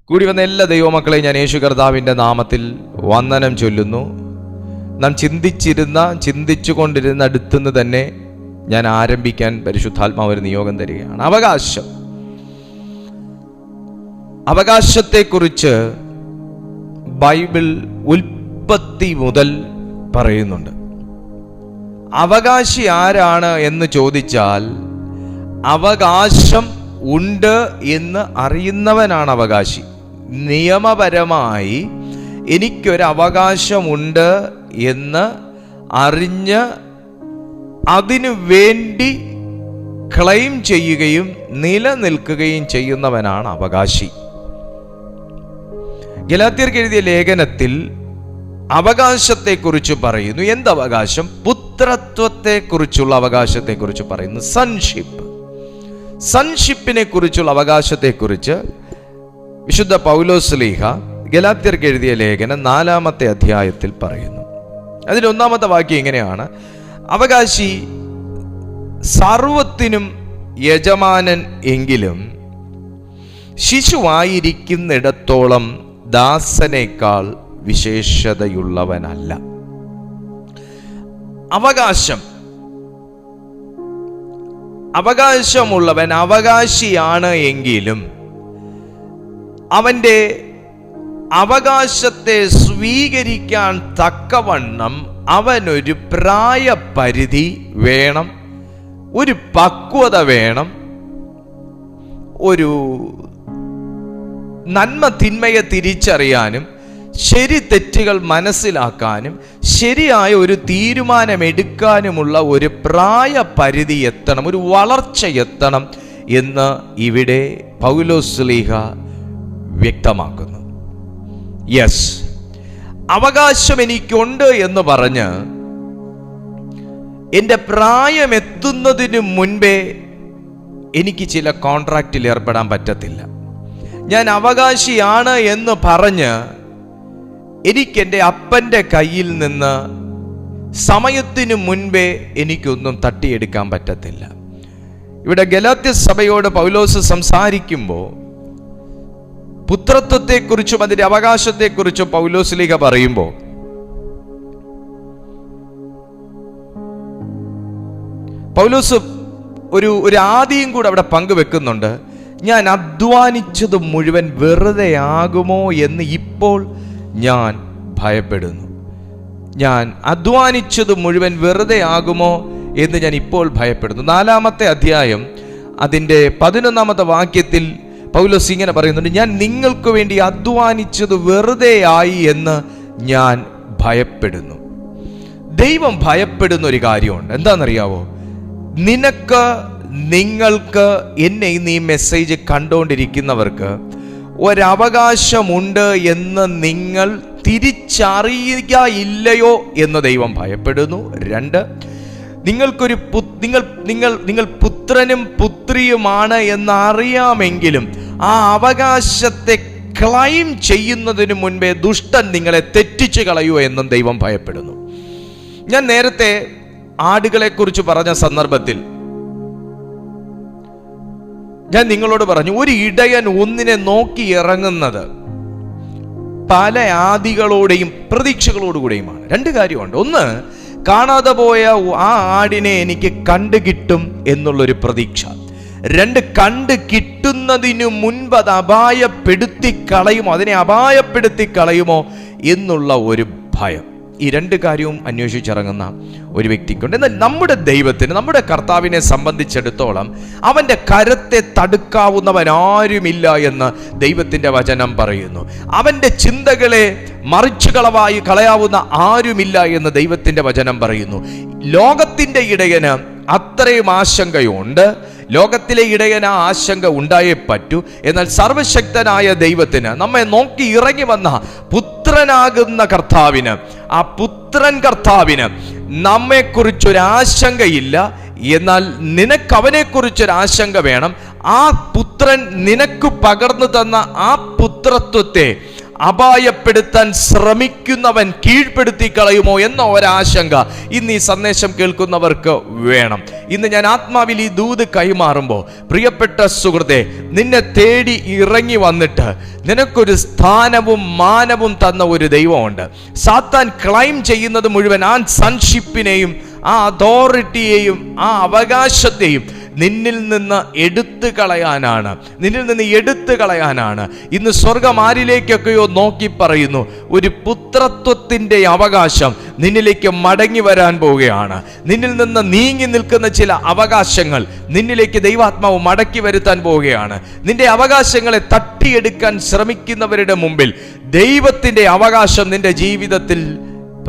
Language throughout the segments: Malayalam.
കൂടി വന്ന എല്ലാ ദൈവമക്കളെ ഞാൻ യേശു കർത്താവിൻ്റെ നാമത്തിൽ വന്ദനം ചൊല്ലുന്നു. നാം ചിന്തിച്ചു കൊണ്ടിരുന്ന അടുത്തുനിന്ന് തന്നെ ഞാൻ ആരംഭിക്കാൻ പരിശുദ്ധാത്മാവ് ഒരു നിയോഗം തരികയാണ്. അവകാശത്തെക്കുറിച്ച് ബൈബിൾ ഉൽപ്പത്തി മുതൽ പറയുന്നുണ്ട്. അവകാശി ആരാണ് എന്ന് ചോദിച്ചാൽ അവകാശം ഉണ്ട് എന്ന് അറിയുന്നവനാണ് അവകാശി. നിയമപരമായി എനിക്കൊരു അവകാശമുണ്ട് എന്ന് അറിഞ്ഞ് അതിനു വേണ്ടി ക്ലെയിം ചെയ്യുകയും നിലനിൽക്കുകയും ചെയ്യുന്നവനാണ് അവകാശി. ഗലാത്യർക്ക് എഴുതിയ ലേഖനത്തിൽ അവകാശത്തെക്കുറിച്ച് പറയുന്നു. എന്തവകാശം? പുത്രത്വത്തെക്കുറിച്ചുള്ള അവകാശത്തെക്കുറിച്ച് പറയുന്നു. സൺഷിപ്പിനെ കുറിച്ചുള്ള അവകാശത്തെക്കുറിച്ച് വിശുദ്ധ പൗലോസ് ശ്ലീഹ ഗലാത്യർക്ക് എഴുതിയ ലേഖനം 4-ാമത്തെ അധ്യായത്തിൽ പറയുന്നു. അതിൽ 1-ാമത്തെ വാക്യം ഇങ്ങനെയാണ്: അവകാശി സർവത്തിനും യജമാനൻ എങ്കിലും ശിശുവായിരിക്കുന്നിടത്തോളം ദാസനേക്കാൾ വിശേഷതയുള്ളവനല്ല. അവകാശമുള്ളവൻ അവകാശിയാണ് എങ്കിലും അവൻ്റെ അവകാശത്തെ സ്വീകരിക്കാൻ തക്കവണ്ണം അവനൊരു പ്രായപരിധി വേണം, ഒരു പക്വത വേണം, ഒരു നന്മ തിന്മയെ തിരിച്ചറിയാനും ശരി തെറ്റുകൾ മനസ്സിലാക്കാനും ശരിയായ ഒരു തീരുമാനമെടുക്കാനുമുള്ള ഒരു പ്രായപരിധി എത്തണം, ഒരു വളർച്ച എത്തണം എന്ന് ഇവിടെ പൗലോസ് ശ്ലീഹ വ്യക്തമാക്കുന്നു. യെസ്, അവകാശം എനിക്കുണ്ട് എന്ന് പറഞ്ഞ് എൻ്റെ പ്രായം എത്തുന്നതിന് മുൻപേ എനിക്ക് ചില കോൺട്രാക്റ്റിൽ ഏർപ്പെടാൻ പറ്റത്തില്ല. ഞാൻ അവകാശിയാണ് എന്ന് പറഞ്ഞ് എനിക്കെൻ്റെ അപ്പൻ്റെ കയ്യിൽ നിന്ന് സമയത്തിനു മുൻപേ എനിക്കൊന്നും തട്ടിയെടുക്കാൻ പറ്റത്തില്ല. ഇവിടെ ഗലാത്യ സഭയോട് പൗലോസ് സംസാരിക്കുമ്പോൾ പുത്രത്വത്തെക്കുറിച്ചും അതിൻ്റെ അവകാശത്തെക്കുറിച്ചും പൗലോസ് ശ്ലീഹ പറയുമ്പോൾ പൗലോസ് ഒരു ആദിയും കൂടെ അവിടെ പങ്കുവെക്കുന്നുണ്ട്. ഞാൻ അധ്വാനിച്ചത് മുഴുവൻ വെറുതെ ആകുമോ എന്ന് ഇപ്പോൾ ഞാൻ ഭയപ്പെടുന്നു. ഞാൻ അധ്വാനിച്ചത് മുഴുവൻ വെറുതെ ആകുമോ എന്ന് ഞാൻ ഇപ്പോൾ ഭയപ്പെടുന്നു. 4-ാമത്തെ അധ്യായം അതിൻ്റെ 11-ാമത്തെ വാക്യത്തിൽ പൗലോസ് ഇങ്ങനെ പറയുന്നുണ്ട്: ഞാൻ നിങ്ങൾക്ക് വേണ്ടി അധ്വാനിച്ചത് വെറുതെ ആയി എന്ന് ഞാൻ ഭയപ്പെടുന്നു. ദൈവം ഭയപ്പെടുന്ന ഒരു കാര്യമുണ്ട്. എന്താണെന്നറിയാവോ? നിങ്ങൾക്ക് എന്നെ ഇന്ന് ഈ മെസ്സേജ് കണ്ടുകൊണ്ടിരിക്കുന്നവർക്ക് ഒരവകാശമുണ്ട് എന്ന് നിങ്ങൾ തിരിച്ചറിയുകയില്ലയോ എന്ന് ദൈവം ഭയപ്പെടുന്നു. 2, നിങ്ങൾ പുത്രനും പുത്രിയുമാണ് എന്നറിയാമെങ്കിലും ആ അവകാശത്തെ ക്ലെയിം ചെയ്യുന്നതിന് മുൻപേ ദുഷ്ടൻ നിങ്ങളെ തെറ്റിച്ചു കളയുമോ എന്നും ദൈവം ഭയപ്പെടുന്നു. ഞാൻ നേരത്തെ ആടുകളെ കുറിച്ച് പറഞ്ഞ സന്ദർഭത്തിൽ ഞാൻ നിങ്ങളോട് പറഞ്ഞു, ഒരു ഇടയൻ ഒന്നിനെ നോക്കി ഇറങ്ങുന്നത് പല ആദികളോടെയും പ്രതീക്ഷകളോടുകൂടെയുമാണ്. 2 കാര്യമുണ്ട്. ഒന്ന്, കാണാതെ പോയ ആ ആടിനെ എനിക്ക് കണ്ടുകിട്ടും എന്നുള്ളൊരു പ്രതീക്ഷ. 2, കണ്ടു കിട്ടുന്നതിനു മുൻപ് അത് അപായപ്പെടുത്തി കളയുമോ എന്നുള്ള ഒരു ഭയം. ഈ 2 കാര്യവും അന്വേഷിച്ചിറങ്ങുന്ന ഒരു വ്യക്തിക്കുണ്ട്. എന്നാൽ നമ്മുടെ ദൈവത്തിന്, നമ്മുടെ കർത്താവിനെ സംബന്ധിച്ചിടത്തോളം അവൻ്റെ കരത്തെ തടുക്കാവുന്നവൻ ആരുമില്ല എന്ന് ദൈവത്തിൻ്റെ വചനം പറയുന്നു. അവൻ്റെ ചിന്തകളെ മറിച്ചു കളയാവുന്ന ആരുമില്ല എന്ന് ദൈവത്തിൻ്റെ വചനം പറയുന്നു. ലോകത്തിൻ്റെ ഇടയന് അത്രയും ആശങ്കയുണ്ട്. ലോകത്തിലെ ഇടയന് ആ ആശങ്ക ഉണ്ടായേ പറ്റൂ. എന്നാൽ സർവശക്തനായ ദൈവത്തിന്, നമ്മെ നോക്കി ഇറങ്ങി വന്ന പുത്രനാകുന്ന കർത്താവിന്, ആ പുത്രൻ കർത്താവിന് നമ്മെക്കുറിച്ചൊരാശങ്കയില്ല. എന്നാൽ നിനക്ക് അവനെക്കുറിച്ചൊരാശങ്ക വേണം. ആ പുത്രൻ നിനക്ക് പകർന്നു തന്ന ആ പുത്രത്വത്തെ, അപായപ്പെടുത്താൻ ശ്രമിക്കുന്നവൻ കീഴ്പ്പെടുത്തി കളയുമോ എന്ന ഒരാശങ്ക ഇന്ന് ഈ സന്ദേശം കേൾക്കുന്നവർക്ക് വേണം. ഇന്ന് ഞാൻ ആത്മാവിൽ ഈ ദൂത് കൈമാറുമ്പോൾ, പ്രിയപ്പെട്ട സുഹൃത്തെ, നിന്നെ തേടി ഇറങ്ങി വന്നിട്ട് നിനക്കൊരു സ്ഥാനവും മാനവും തന്ന ഒരു ദൈവമുണ്ട്. സാത്താൻ ക്ലൈം ചെയ്യുന്നത് മുഴുവൻ ആ സൺഷിപ്പിനെയും ആ അതോറിറ്റിയെയും ആ അവകാശത്തെയും നിന്നിൽ നിന്ന് എടുത്തു കളയാനാണ്. ഇന്ന് സ്വർഗം ആരിലേക്കൊക്കെയോ നോക്കി പറയുന്നു, ഒരു പുത്രത്വത്തിന്റെ അവകാശം നിന്നിലേക്ക് മടങ്ങി വരാൻ പോവുകയാണ്. നിന്നിൽ നിന്ന് നീങ്ങി നിൽക്കുന്ന ചില അവകാശങ്ങൾ നിന്നിലേക്ക് ദൈവാത്മാവ് മടക്കി വരുത്താൻ പോവുകയാണ്. നിന്റെ അവകാശങ്ങളെ തട്ടിയെടുക്കാൻ ശ്രമിക്കുന്നവരുടെ മുമ്പിൽ ദൈവത്തിന്റെ അവകാശം നിന്റെ ജീവിതത്തിൽ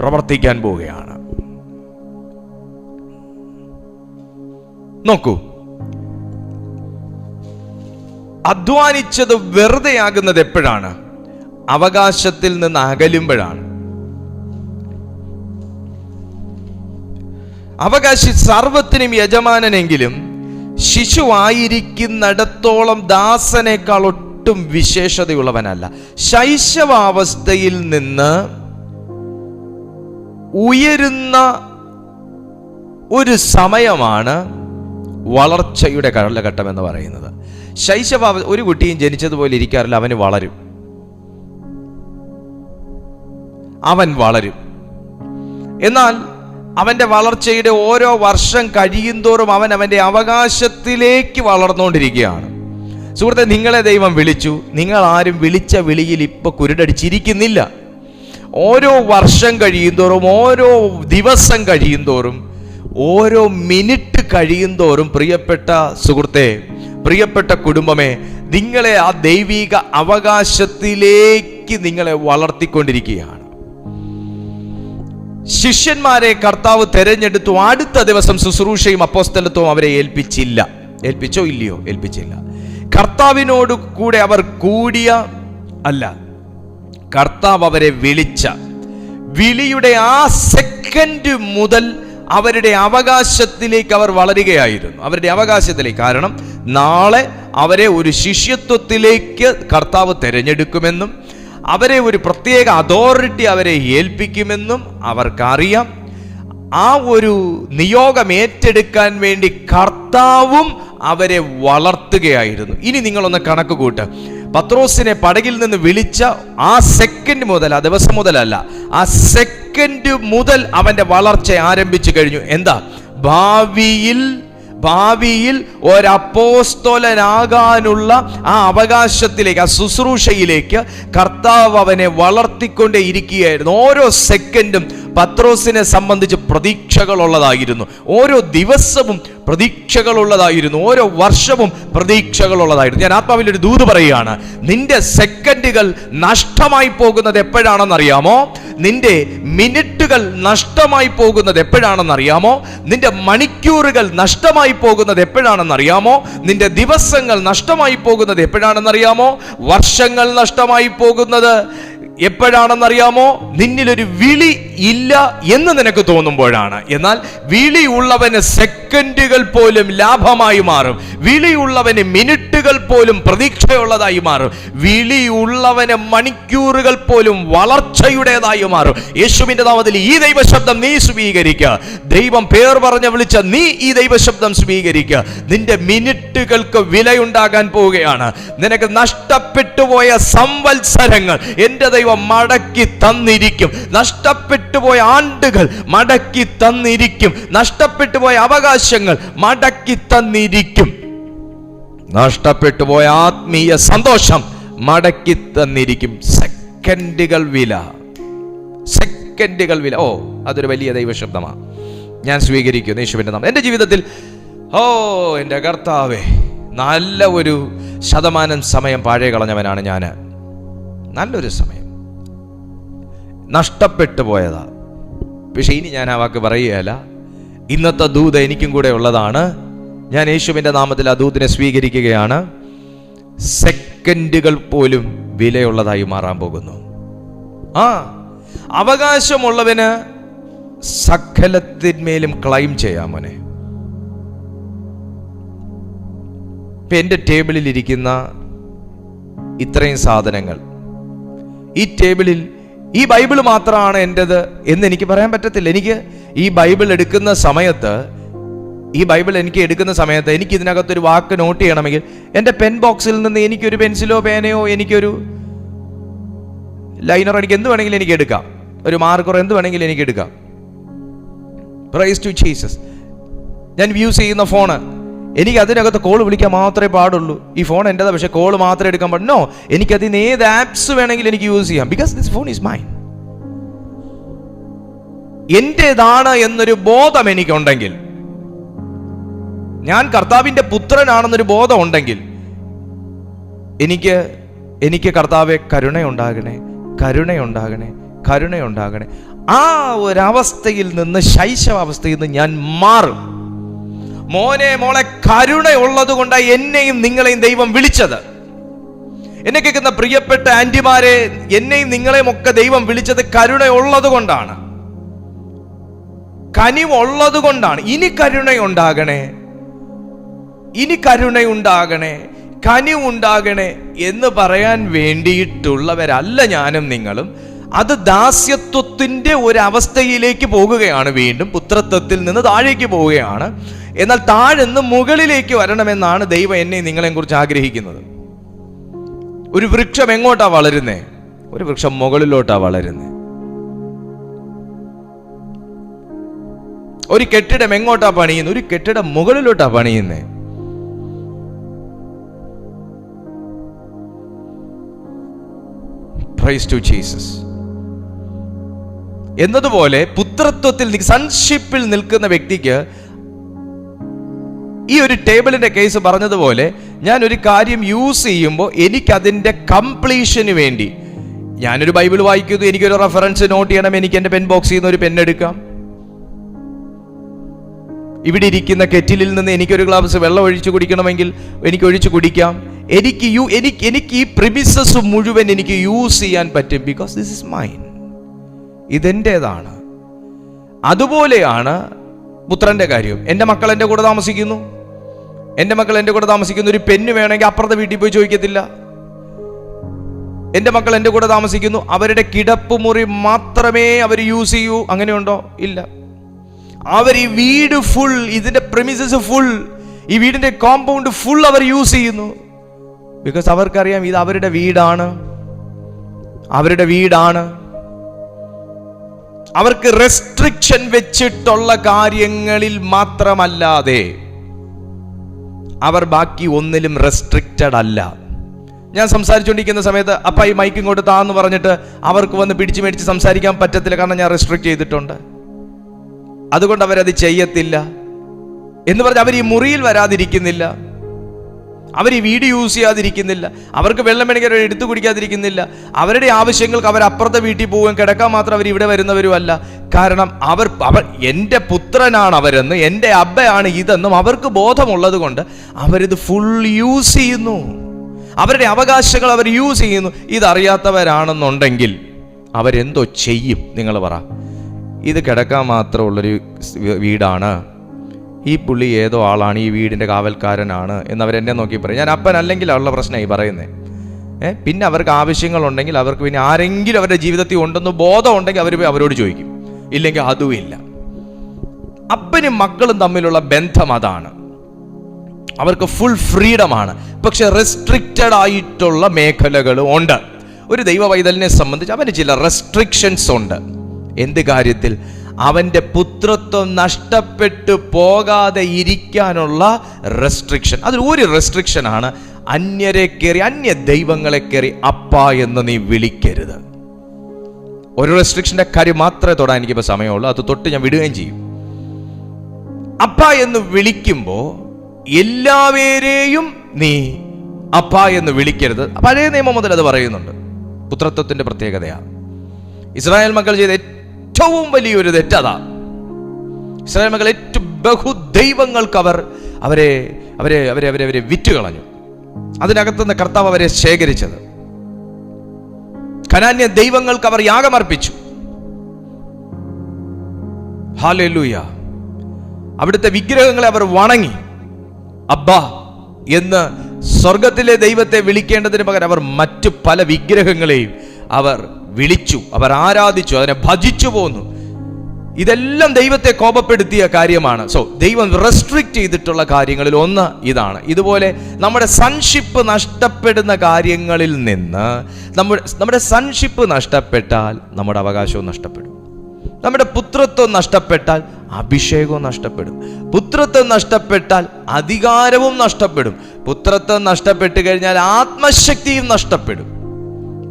പ്രവർത്തിക്കാൻ പോവുകയാണ്. നോക്കൂ, അധ്വാനിച്ചത് വെറുതെയാകുന്നത് എപ്പോഴാണ്? അവകാശത്തിൽ നിന്ന് അകലുമ്പോഴാണ്. അവകാശി സർവത്തിനും യജമാനനെങ്കിലും ശിശുവായിരിക്കുന്നിടത്തോളം ദാസനേക്കാൾ ഒട്ടും വിശേഷതയുള്ളവനല്ല. ശൈശവാവസ്ഥയിൽ നിന്ന് ഉയരുന്ന ഒരു സമയമാണ് വളർച്ചയുടെ കാലഘട്ടം എന്ന് പറയുന്നത്. ഒരു കുട്ടിയും ജനിച്ചതുപോലെ ഇരിക്കാറില്ല, അവൻ വളരും. എന്നാൽ അവന്റെ വളർച്ചയുടെ ഓരോ വർഷം കഴിയുന്തോറും അവൻ അവന്റെ അവകാശത്തിലേക്ക് വളർന്നുകൊണ്ടിരിക്കുകയാണ്. സുഹൃത്തെ, നിങ്ങളെ ദൈവം വിളിച്ചു. നിങ്ങൾ ആരും വിളിച്ച വിളിയിൽ ഇപ്പൊ കുരുടടിച്ചിരിക്കുന്നില്ല. ഓരോ വർഷം കഴിയുന്തോറും, ഓരോ ദിവസം കഴിയുന്തോറും, ഓരോ മിനിറ്റ് കഴിയുന്തോറും, പ്രിയപ്പെട്ട സുഹൃത്തെ, പ്രിയപ്പെട്ട കുടുംബമേ, നിങ്ങളെ ആ ദൈവിക അവകാശത്തിലേക്ക് നിങ്ങളെ വളർത്തിക്കൊണ്ടിരിക്കുകയാണ്. ശിഷ്യന്മാരെ കർത്താവ് തെരഞ്ഞെടുത്തു. അടുത്ത ദിവസം ശുശ്രൂഷയും അപ്പോസ്തലത്വവും അവരെ ഏൽപ്പിച്ചോ ഇല്ലയോ? ഏൽപ്പിച്ചില്ല. കർത്താവിനോട് കൂടെ അവർ കൂടിയ അല്ല, കർത്താവ് അവരെ വിളിച്ച വിളിയുടെ ആ സെക്കൻഡ് മുതൽ അവരുടെ അവകാശത്തിലേക്ക് അവർ വളരുകയായിരുന്നു. അവരുടെ അവകാശത്തിലേക്ക്. കാരണം നാളെ അവരെ ഒരു ശിഷ്യത്വത്തിലേക്ക് കർത്താവ് തിരഞ്ഞെടുക്കുമെന്നും അവരെ ഒരു പ്രത്യേക അതോറിറ്റി അവരെ ഏൽപ്പിക്കുമെന്നും അവർക്കറിയാം. ആ ഒരു നിയോഗം ഏറ്റെടുക്കാൻ വേണ്ടി കർത്താവും അവരെ വളർത്തുകയായിരുന്നു. ഇനി നിങ്ങളൊന്ന് കണക്ക് കൂട്ട്. പത്രോസിനെ പടകിൽ നിന്ന് വിളിച്ച ആ സെക്കൻഡ് മുതൽ, ആ ദിവസം മുതലല്ല, ആ സെക്കൻഡ് മുതൽ അവന്റെ വളർച്ച ആരംഭിച്ചു കഴിഞ്ഞു. എന്താ? ഭാവിയിൽ ഒരപ്പോസ്തലനാകാനുള്ള ആ അവകാശത്തിലേക്ക്, ആ ശുശ്രൂഷയിലേക്ക് കർത്താവ് അവനെ വളർത്തിക്കൊണ്ടേ ഇരിക്കുകയായിരുന്നു. ഓരോ സെക്കൻഡും പത്രോസിനെ സംബന്ധിച്ച് പ്രതീക്ഷകളുള്ളതായിരുന്നു. ഓരോ ദിവസവും പ്രതീക്ഷകളുള്ളതായിരുന്നു. ഓരോ വർഷവും പ്രതീക്ഷകളുള്ളതായിരുന്നു. ഞാൻ ആത്മാവിൽ ഒരു ദൂത് പറയുകയാണ്. നിന്റെ സെക്കൻഡുകൾ നഷ്ടമായി പോകുന്നത് എപ്പോഴാണെന്നറിയാമോ? നിന്റെ മിനിറ്റുകൾ നഷ്ടമായി പോകുന്നത് എപ്പോഴാണെന്നറിയാമോ? നിന്റെ മണിക്കൂറുകൾ നഷ്ടമായി പോകുന്നത് എപ്പോഴാണെന്നറിയാമോ? നിന്റെ ദിവസങ്ങൾ നഷ്ടമായി പോകുന്നത് എപ്പോഴാണെന്നറിയാമോ? വർഷങ്ങൾ നഷ്ടമായി പോകുന്നത് എപ്പോഴാണെന്നറിയാമോ? നിന്നിലൊരു വിളി ഇല്ല എന്ന് നിനക്ക് തോന്നുമ്പോഴാണ്. എന്നാൽ വിളിയുള്ളവന് സെക്കൻഡുകൾ പോലും ലാഭമായി മാറും. വിളിയുള്ളവന് മിനിറ്റുകൾ പോലും പ്രതീക്ഷയുള്ളതായി മാറും. വിളിയുള്ളവന് മണിക്കൂറുകൾ പോലും വളർച്ചയുടേതായി മാറും. യേശുവിന്റെ നാമത്തിൽ ഈ ദൈവശബ്ദം നീ സ്വീകരിക്കുക. ദൈവം പേർ പറഞ്ഞ് വിളിച്ച നീ ഈ ദൈവശബ്ദം സ്വീകരിക്കുക. നിന്റെ മിനിറ്റുകൾക്ക് വിലയുണ്ടാകാൻ പോവുകയാണ്. നിനക്ക് നഷ്ടപ്പെട്ടുപോയ സംവത്സരങ്ങൾ എന്റെ ദൈവം മടക്കി തന്നിരിക്കും. നഷ്ടപ്പെട്ടുപോയ ആണ്ടുകൾ മടക്കി തന്നിരിക്കും. നഷ്ടപ്പെട്ടുപോയ അവകാശങ്ങൾ മടക്കി തന്നിരിക്കും. നഷ്ടപ്പെട്ടുപോയ ആത്മീയ സന്തോഷം മടക്കി തന്നിരിക്കും. സെക്കൻഡുകൾ വില. ഓ, അതൊരു വലിയ ദൈവശബ്ദമാണ്. ഞാൻ സ്വീകരിക്കുന്നു യേശുവിന്റെ നാമം. എൻ്റെ ജീവിതത്തിൽ എൻ്റെ കർത്താവേ, നല്ല ഒരു ശതമാനം സമയം പാഴേ കളഞ്ഞവനാണ് ഞാൻ. നല്ലൊരു സമയം നഷ്ടപ്പെട്ടു പോയതാ. പക്ഷെ ഇനി ഞാൻ ആ വാക്ക് പറയുകയല്ല. ഇന്നത്തെ ദൂത് എനിക്കും കൂടെ ഉള്ളതാണ്. ഞാൻ യേശുവിൻ്റെ നാമത്തിൽ ആ ദൂതിനെ സ്വീകരിക്കുകയാണ്. സെക്കൻഡുകൾ പോലും വിലയുള്ളതായി മാറാൻ പോകുന്നു. അവകാശമുള്ളവന് സകലത്തിന്മേലും ക്ലൈം ചെയ്യാം മോനെ. ഇപ്പം എൻ്റെ ടേബിളിൽ ഇരിക്കുന്ന ഇത്രയും സാധനങ്ങൾ ഈ ടേബിളിൽ ഈ ബൈബിൾ മാത്രമാണ് എൻ്റെത് എന്ന് എനിക്ക് പറയാൻ പറ്റത്തില്ല. എനിക്ക് ഈ ബൈബിൾ എടുക്കുന്ന സമയത്ത് എനിക്ക് ഇതിനകത്തൊരു വാക്ക് നോട്ട് ചെയ്യണമെങ്കിൽ എൻ്റെ പെൻ ബോക്സിൽ നിന്ന് എനിക്കൊരു പെൻസിലോ പേനയോ എനിക്കൊരു ലൈനറോ എനിക്ക് എന്ത് വേണമെങ്കിലും എനിക്ക് എടുക്കാം, ഒരു മാർക്കറോ എന്ത് വേണമെങ്കിലും എനിക്ക് എടുക്കാം. Praise to Jesus. ഞാൻ യൂസ് ചെയ്യുന്ന ഫോണ്, എനിക്ക് അതിനകത്ത് കോൾ വിളിക്കാൻ മാത്രമേ പാടുള്ളൂ. ഈ ഫോൺ എൻ്റെതാ, പക്ഷേ കോൾ മാത്രമേ എടുക്കാൻ പാടുള്ളൂ. നോ, എനിക്കതിന് ഏത് ആപ്സ് വേണമെങ്കിലും എനിക്ക് യൂസ് ചെയ്യാം. Because this phone is mine. എൻ്റേതാണ് എന്നൊരു ബോധം എനിക്കുണ്ടെങ്കിൽ, ഞാൻ കർത്താവിൻ്റെ പുത്രനാണെന്നൊരു ബോധം ഉണ്ടെങ്കിൽ, എനിക്ക് കർത്താവെ കരുണയുണ്ടാകണേ, കരുണയുണ്ടാകണേ, കരുണയുണ്ടാകണേ. ആ ഒരവസ്ഥയിൽ നിന്ന്, ശൈശവാവസ്ഥയിൽ നിന്ന് ഞാൻ മാറും. മോനെ മോളെ, കരുണയുള്ളത് കൊണ്ടാണ് എന്നെയും നിങ്ങളെയും ദൈവം വിളിച്ചത്. എന്നെ കേൾക്കുന്ന പ്രിയപ്പെട്ട ആന്റിമാരെ, എന്നെയും നിങ്ങളെയും ഒക്കെ ദൈവം വിളിച്ചത് കരുണയുള്ളത് കൊണ്ടാണ്, കനിവുള്ളത് കൊണ്ടാണ്. ഇനി കരുണയുണ്ടാകണേ, ഇനി കരുണയുണ്ടാകണേ, കനിവുണ്ടാകണേ എന്ന് പറയാൻ വേണ്ടിയിട്ടുള്ളവരല്ല ഞാനും നിങ്ങളും. അത് ദാസ്യത്വത്തിന്റെ ഒരവസ്ഥയിലേക്ക് പോകുകയാണ്. വീണ്ടും പുത്രത്വത്തിൽ നിന്ന് താഴേക്ക് പോവുകയാണ്. എന്നാൽ താഴെന്ന് മുകളിലേക്ക് വരണമെന്നാണ് ദൈവം എന്നെ നിങ്ങളെയും കുറിച്ച് ആഗ്രഹിക്കുന്നത്. ഒരു വൃക്ഷം എങ്ങോട്ടാ വളരുന്നേ? ഒരു വൃക്ഷം മുകളിലോട്ടാ വളരുന്നേ. ഒരു കെട്ടിടം എങ്ങോട്ടാ പണിയുന്നത്? ഒരു കെട്ടിടം മുകളിലോട്ടാ പണിയുന്നേ. Praise to Jesus. എന്നതുപോലെ പുത്രത്വത്തിൽ, സൺഷിപ്പിൽ നിൽക്കുന്ന വ്യക്തിക്ക് ഈ ഒരു ടേബിളിന്റെ കേസ് പറഞ്ഞതുപോലെ, ഞാൻ ഒരു കാര്യം യൂസ് ചെയ്യുമ്പോൾ എനിക്കതിൻ്റെ കംപ്ലീഷന് വേണ്ടി, ഞാനൊരു ബൈബിൾ വായിക്കുന്നു, എനിക്കൊരു റെഫറൻസ് നോട്ട് ചെയ്യണം, എനിക്ക് എൻ്റെ പെൻ ബോക്സിൽ നിന്ന് ഒരു പെൻ എടുക്കാം. ഇവിടെ ഇരിക്കുന്ന കെറ്റിലിൽ നിന്ന് എനിക്കൊരു ഗ്ലാസ് വെള്ളം ഒഴിച്ചു കുടിക്കണമെങ്കിൽ എനിക്ക് ഒഴിച്ചു കുടിക്കാം. എനിക്ക് ഈ പ്രിമിസസ് മുഴുവൻ എനിക്ക് യൂസ് ചെയ്യാൻ പറ്റും. ബിക്കോസ് ദിസ് ഇസ് മൈൻ, ഇതെൻ്റേതാണ്. അതുപോലെയാണ് പുത്രന്റെ കാര്യം. എൻ്റെ മക്കൾ എൻ്റെ കൂടെ താമസിക്കുന്നു, ഒരു പെണ്ണ് വേണമെങ്കിൽ അപ്പുറത്തെ വീട്ടിൽ പോയി ചോദിക്കത്തില്ല. എൻ്റെ മക്കൾ എൻ്റെ കൂടെ താമസിക്കുന്നു, അവരുടെ കിടപ്പ് മുറി മാത്രമേ അവർ യൂസ് ചെയ്യൂ. അങ്ങനെയുണ്ടോ? ഇല്ല. അവർ ഈ വീട് ഫുൾ, ഇതിന്റെ പ്രിമിസസ് ഫുൾ, ഈ വീടിന്റെ കോമ്പൗണ്ട് ഫുൾ അവർ യൂസ് ചെയ്യുന്നു. ബിക്കോസ് അവർക്കറിയാം ഇത് അവരുടെ വീടാണ്. അവർക്ക് റെസ്ട്രിക്ഷൻ വെച്ചിട്ടുള്ള കാര്യങ്ങളിൽ മാത്രമല്ലാതെ അവർ ബാക്കി ഒന്നിലും റെസ്ട്രിക്റ്റഡ് അല്ല. ഞാൻ സംസാരിച്ചുകൊണ്ടിരിക്കുന്ന സമയത്ത് അപ്പ ഈ മൈക്ക് ഇങ്ങോട്ട് താന്ന് പറഞ്ഞിട്ട് അവർക്ക് വന്ന് പിടിച്ചു മേടിച്ച് സംസാരിക്കാൻ പറ്റത്തില്ല, കാരണം ഞാൻ റെസ്ട്രിക്റ്റ് ചെയ്തിട്ടുണ്ട്. അതുകൊണ്ട് അവരത് ചെയ്യത്തില്ല എന്ന് പറഞ്ഞ് അവർ ഈ മുറിയിൽ വരാതിരിക്കുന്നില്ല, അവർ ഈ വീട് യൂസ് ചെയ്യാതിരിക്കുന്നില്ല, അവർക്ക് വെള്ളം വേണമെങ്കിൽ അവർ എടുത്തു കുടിക്കാതിരിക്കുന്നില്ല. അവരുടെ ആവശ്യങ്ങൾക്ക് അവർ അപ്പുറത്തെ വീട്ടിൽ പോവുകയും കിടക്കാൻ മാത്രം അവർ ഇവിടെ വരുന്നവരുമല്ല. കാരണം അവർ എൻ്റെ പുത്രനാണ് അവരെന്ന്, എൻ്റെ അബ്ബയാണ് ഇതെന്നും അവർക്ക് ബോധമുള്ളത് കൊണ്ട് അവരിത് ഫുൾ യൂസ് ചെയ്യുന്നു. അവരുടെ അവകാശങ്ങൾ അവർ യൂസ് ചെയ്യുന്നു. ഇതറിയാത്തവരാണെന്നുണ്ടെങ്കിൽ അവരെന്തോ ചെയ്യും? നിങ്ങൾ പറ. ഇത് കിടക്കാൻ മാത്രമുള്ളൊരു വീടാണ്, ഈ പുള്ളി ഏതോ ആളാണ്, ഈ വീടിൻ്റെ കാവൽക്കാരനാണ് എന്നവരെന്നെ നോക്കി പറയും. ഞാൻ അപ്പൻ അല്ലെങ്കിൽ ഉള്ള പ്രശ്നമായി പറയുന്നത്. പിന്നെ അവർക്ക് ആവശ്യങ്ങളുണ്ടെങ്കിൽ, അവർക്ക് പിന്നെ ആരെങ്കിലും അവരുടെ ജീവിതത്തിൽ ഉണ്ടെന്ന് ബോധം ഉണ്ടെങ്കിൽ അവർ അവരോട് ചോദിക്കും, ഇല്ലെങ്കിൽ അതുമില്ല. അപ്പനും മക്കളും തമ്മിലുള്ള ബന്ധം അതാണ്. അവർക്ക് ഫുൾ ഫ്രീഡമാണ്, പക്ഷെ റെസ്ട്രിക്റ്റഡ് ആയിട്ടുള്ള മേഖലകളും ഉണ്ട്. ഒരു ദൈവ പൈതലിനെ സംബന്ധിച്ച് അവന് ചില റെസ്ട്രിക്ഷൻസ് ഉണ്ട്. എന്ത് കാര്യത്തിൽ? അവൻ്റെ പുത്രത്വം നഷ്ടപ്പെട്ടു പോകാതെ ഇരിക്കാനുള്ള റെസ്ട്രിക്ഷൻ. അതിൽ ഒരു റെസ്ട്രിക്ഷനാണ് അന്യരെ കയറി, അന്യ ദൈവങ്ങളെ കയറി അപ്പ എന്ന് നീ വിളിക്കരുത്. ഒരു റെസ്ട്രിക്ഷൻ്റെ കാര്യം മാത്രമേ തൊടാൻ എനിക്കിപ്പോൾ സമയമുള്ളൂ, അത് തൊട്ട് ഞാൻ വിടുകയും ചെയ്യും. അപ്പ എന്ന് വിളിക്കുമ്പോൾ എല്ലാവരെയും നീ അപ്പ എന്ന് വിളിക്കരുത്. പഴയ നിയമം മുതൽ അത് പറയുന്നുണ്ട്. പുത്രത്വത്തിന്റെ പ്രത്യേകതയാണ്. ഇസ്രായേൽ മക്കൾ ചെയ്ത ഏറ്റവും വലിയൊരു തെറ്റതാ. ഇസ്രായേൽ മക്കൾ ഏറ്റവും ബഹുദൈവങ്ങൾക്ക് അവരെ വിറ്റുകളഞ്ഞു. അതിനകത്തുനിന്ന് കർത്താവ് അവരെ ശേഖരിച്ചത്. കനാന്യ ദൈവങ്ങൾക്ക് അവർ യാഗമർപ്പിച്ചു. ഹല്ലേലൂയ. അവിടുത്തെ വിഗ്രഹങ്ങളെ അവർ വണങ്ങി. അബ്ബാ എന്ന് സ്വർഗത്തിലെ ദൈവത്തെ വിളിക്കേണ്ടതിന് പകരം അവർ മറ്റു പല വിഗ്രഹങ്ങളെയും അവർ വിളിച്ചു, അവർ ആരാധിച്ചു, അതിനെ ഭജിച്ചു പോന്നു. ഇതെല്ലാം ദൈവത്തെ കോപപ്പെടുത്തിയ കാര്യമാണ്. സോ ദൈവം റെസ്ട്രിക്റ്റ് ചെയ്തിട്ടുള്ള കാര്യങ്ങളിൽ ഒന്ന് ഇതാണ്. ഇതുപോലെ നമ്മുടെ സൺഷിപ്പ് നഷ്ടപ്പെടുന്ന കാര്യങ്ങളിൽ നിന്ന് നമ്മുടെ സൺഷിപ്പ് നഷ്ടപ്പെട്ടാൽ നമ്മുടെ അവകാശവും നഷ്ടപ്പെടും. നമ്മുടെ പുത്രത്വം നഷ്ടപ്പെട്ടാൽ അഭിഷേകവും നഷ്ടപ്പെടും. പുത്രത്വം നഷ്ടപ്പെട്ടാൽ അധികാരവും നഷ്ടപ്പെടും. പുത്രത്വം നഷ്ടപ്പെട്ടു കഴിഞ്ഞാൽ ആത്മശക്തിയും നഷ്ടപ്പെടും.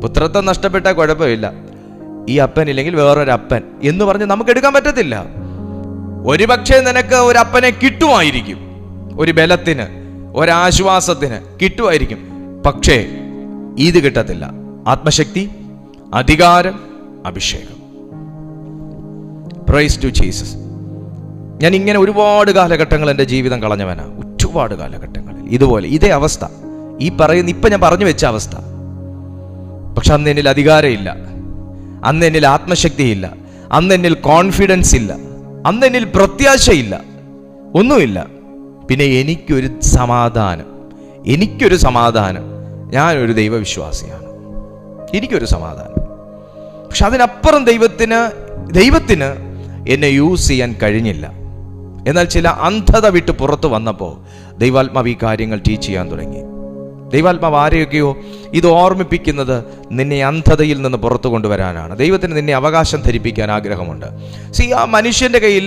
പുത്രത്വം നഷ്ടപ്പെട്ടാൽ കുഴപ്പമില്ല, ഈ അപ്പൻ ഇല്ലെങ്കിൽ വേറൊരപ്പൻ എന്ന് പറഞ്ഞ് നമുക്ക് എടുക്കാൻ പറ്റത്തില്ല. ഒരുപക്ഷെ നിനക്ക് ഒരപ്പനെ കിട്ടുമായിരിക്കും, ഒരു ബലത്തിന്, ഒരാശ്വാസത്തിന് കിട്ടുമായിരിക്കും. പക്ഷേ ഇത് കിട്ടത്തില്ല. ആത്മശക്തി, അധികാരം, അഭിഷേകം. Praise to Jesus. ഞാൻ ഇങ്ങനെ ഒരുപാട് കാലഘട്ടങ്ങൾ എൻ്റെ ജീവിതം കളഞ്ഞവനാ. ഒരുപാട് കാലഘട്ടങ്ങളിൽ ഇതുപോലെ ഇതേ അവസ്ഥ, ഇപ്പം ഞാൻ പറഞ്ഞു വെച്ച അവസ്ഥ. പക്ഷെ അന്ന് എന്നിൽ അധികാരമില്ല, അന്ന് എന്നിൽ ആത്മശക്തിയില്ല, അന്ന് എന്നിൽ കോൺഫിഡൻസ് ഇല്ല, അന്ന് എന്നിൽ പ്രത്യാശയില്ല, ഒന്നുമില്ല. പിന്നെ എനിക്കൊരു സമാധാനം, ഞാനൊരു ദൈവവിശ്വാസിയാണ്, എനിക്കൊരു സമാധാനം. പക്ഷെ അതിനപ്പുറം ദൈവത്തിന് എന്നെ യൂസ് ചെയ്യാൻ കഴിഞ്ഞില്ല. എന്നാൽ ചില അന്ധത വിട്ട് പുറത്തു വന്നപ്പോൾ ദൈവാത്മാവ് ഈ കാര്യങ്ങൾ ടീച്ച് ചെയ്യാൻ തുടങ്ങി. ദൈവാത്മാവ് ആരെയൊക്കെയോ ഇത് ഓർമ്മിപ്പിക്കുന്നത് നിന്നെ അന്ധതയിൽ നിന്ന് പുറത്തു കൊണ്ടുവരാനാണ്. ദൈവത്തിന് നിന്നെ അവകാശം ധരിപ്പിക്കാൻ ആഗ്രഹമുണ്ട്. ആ മനുഷ്യൻ്റെ കയ്യിൽ,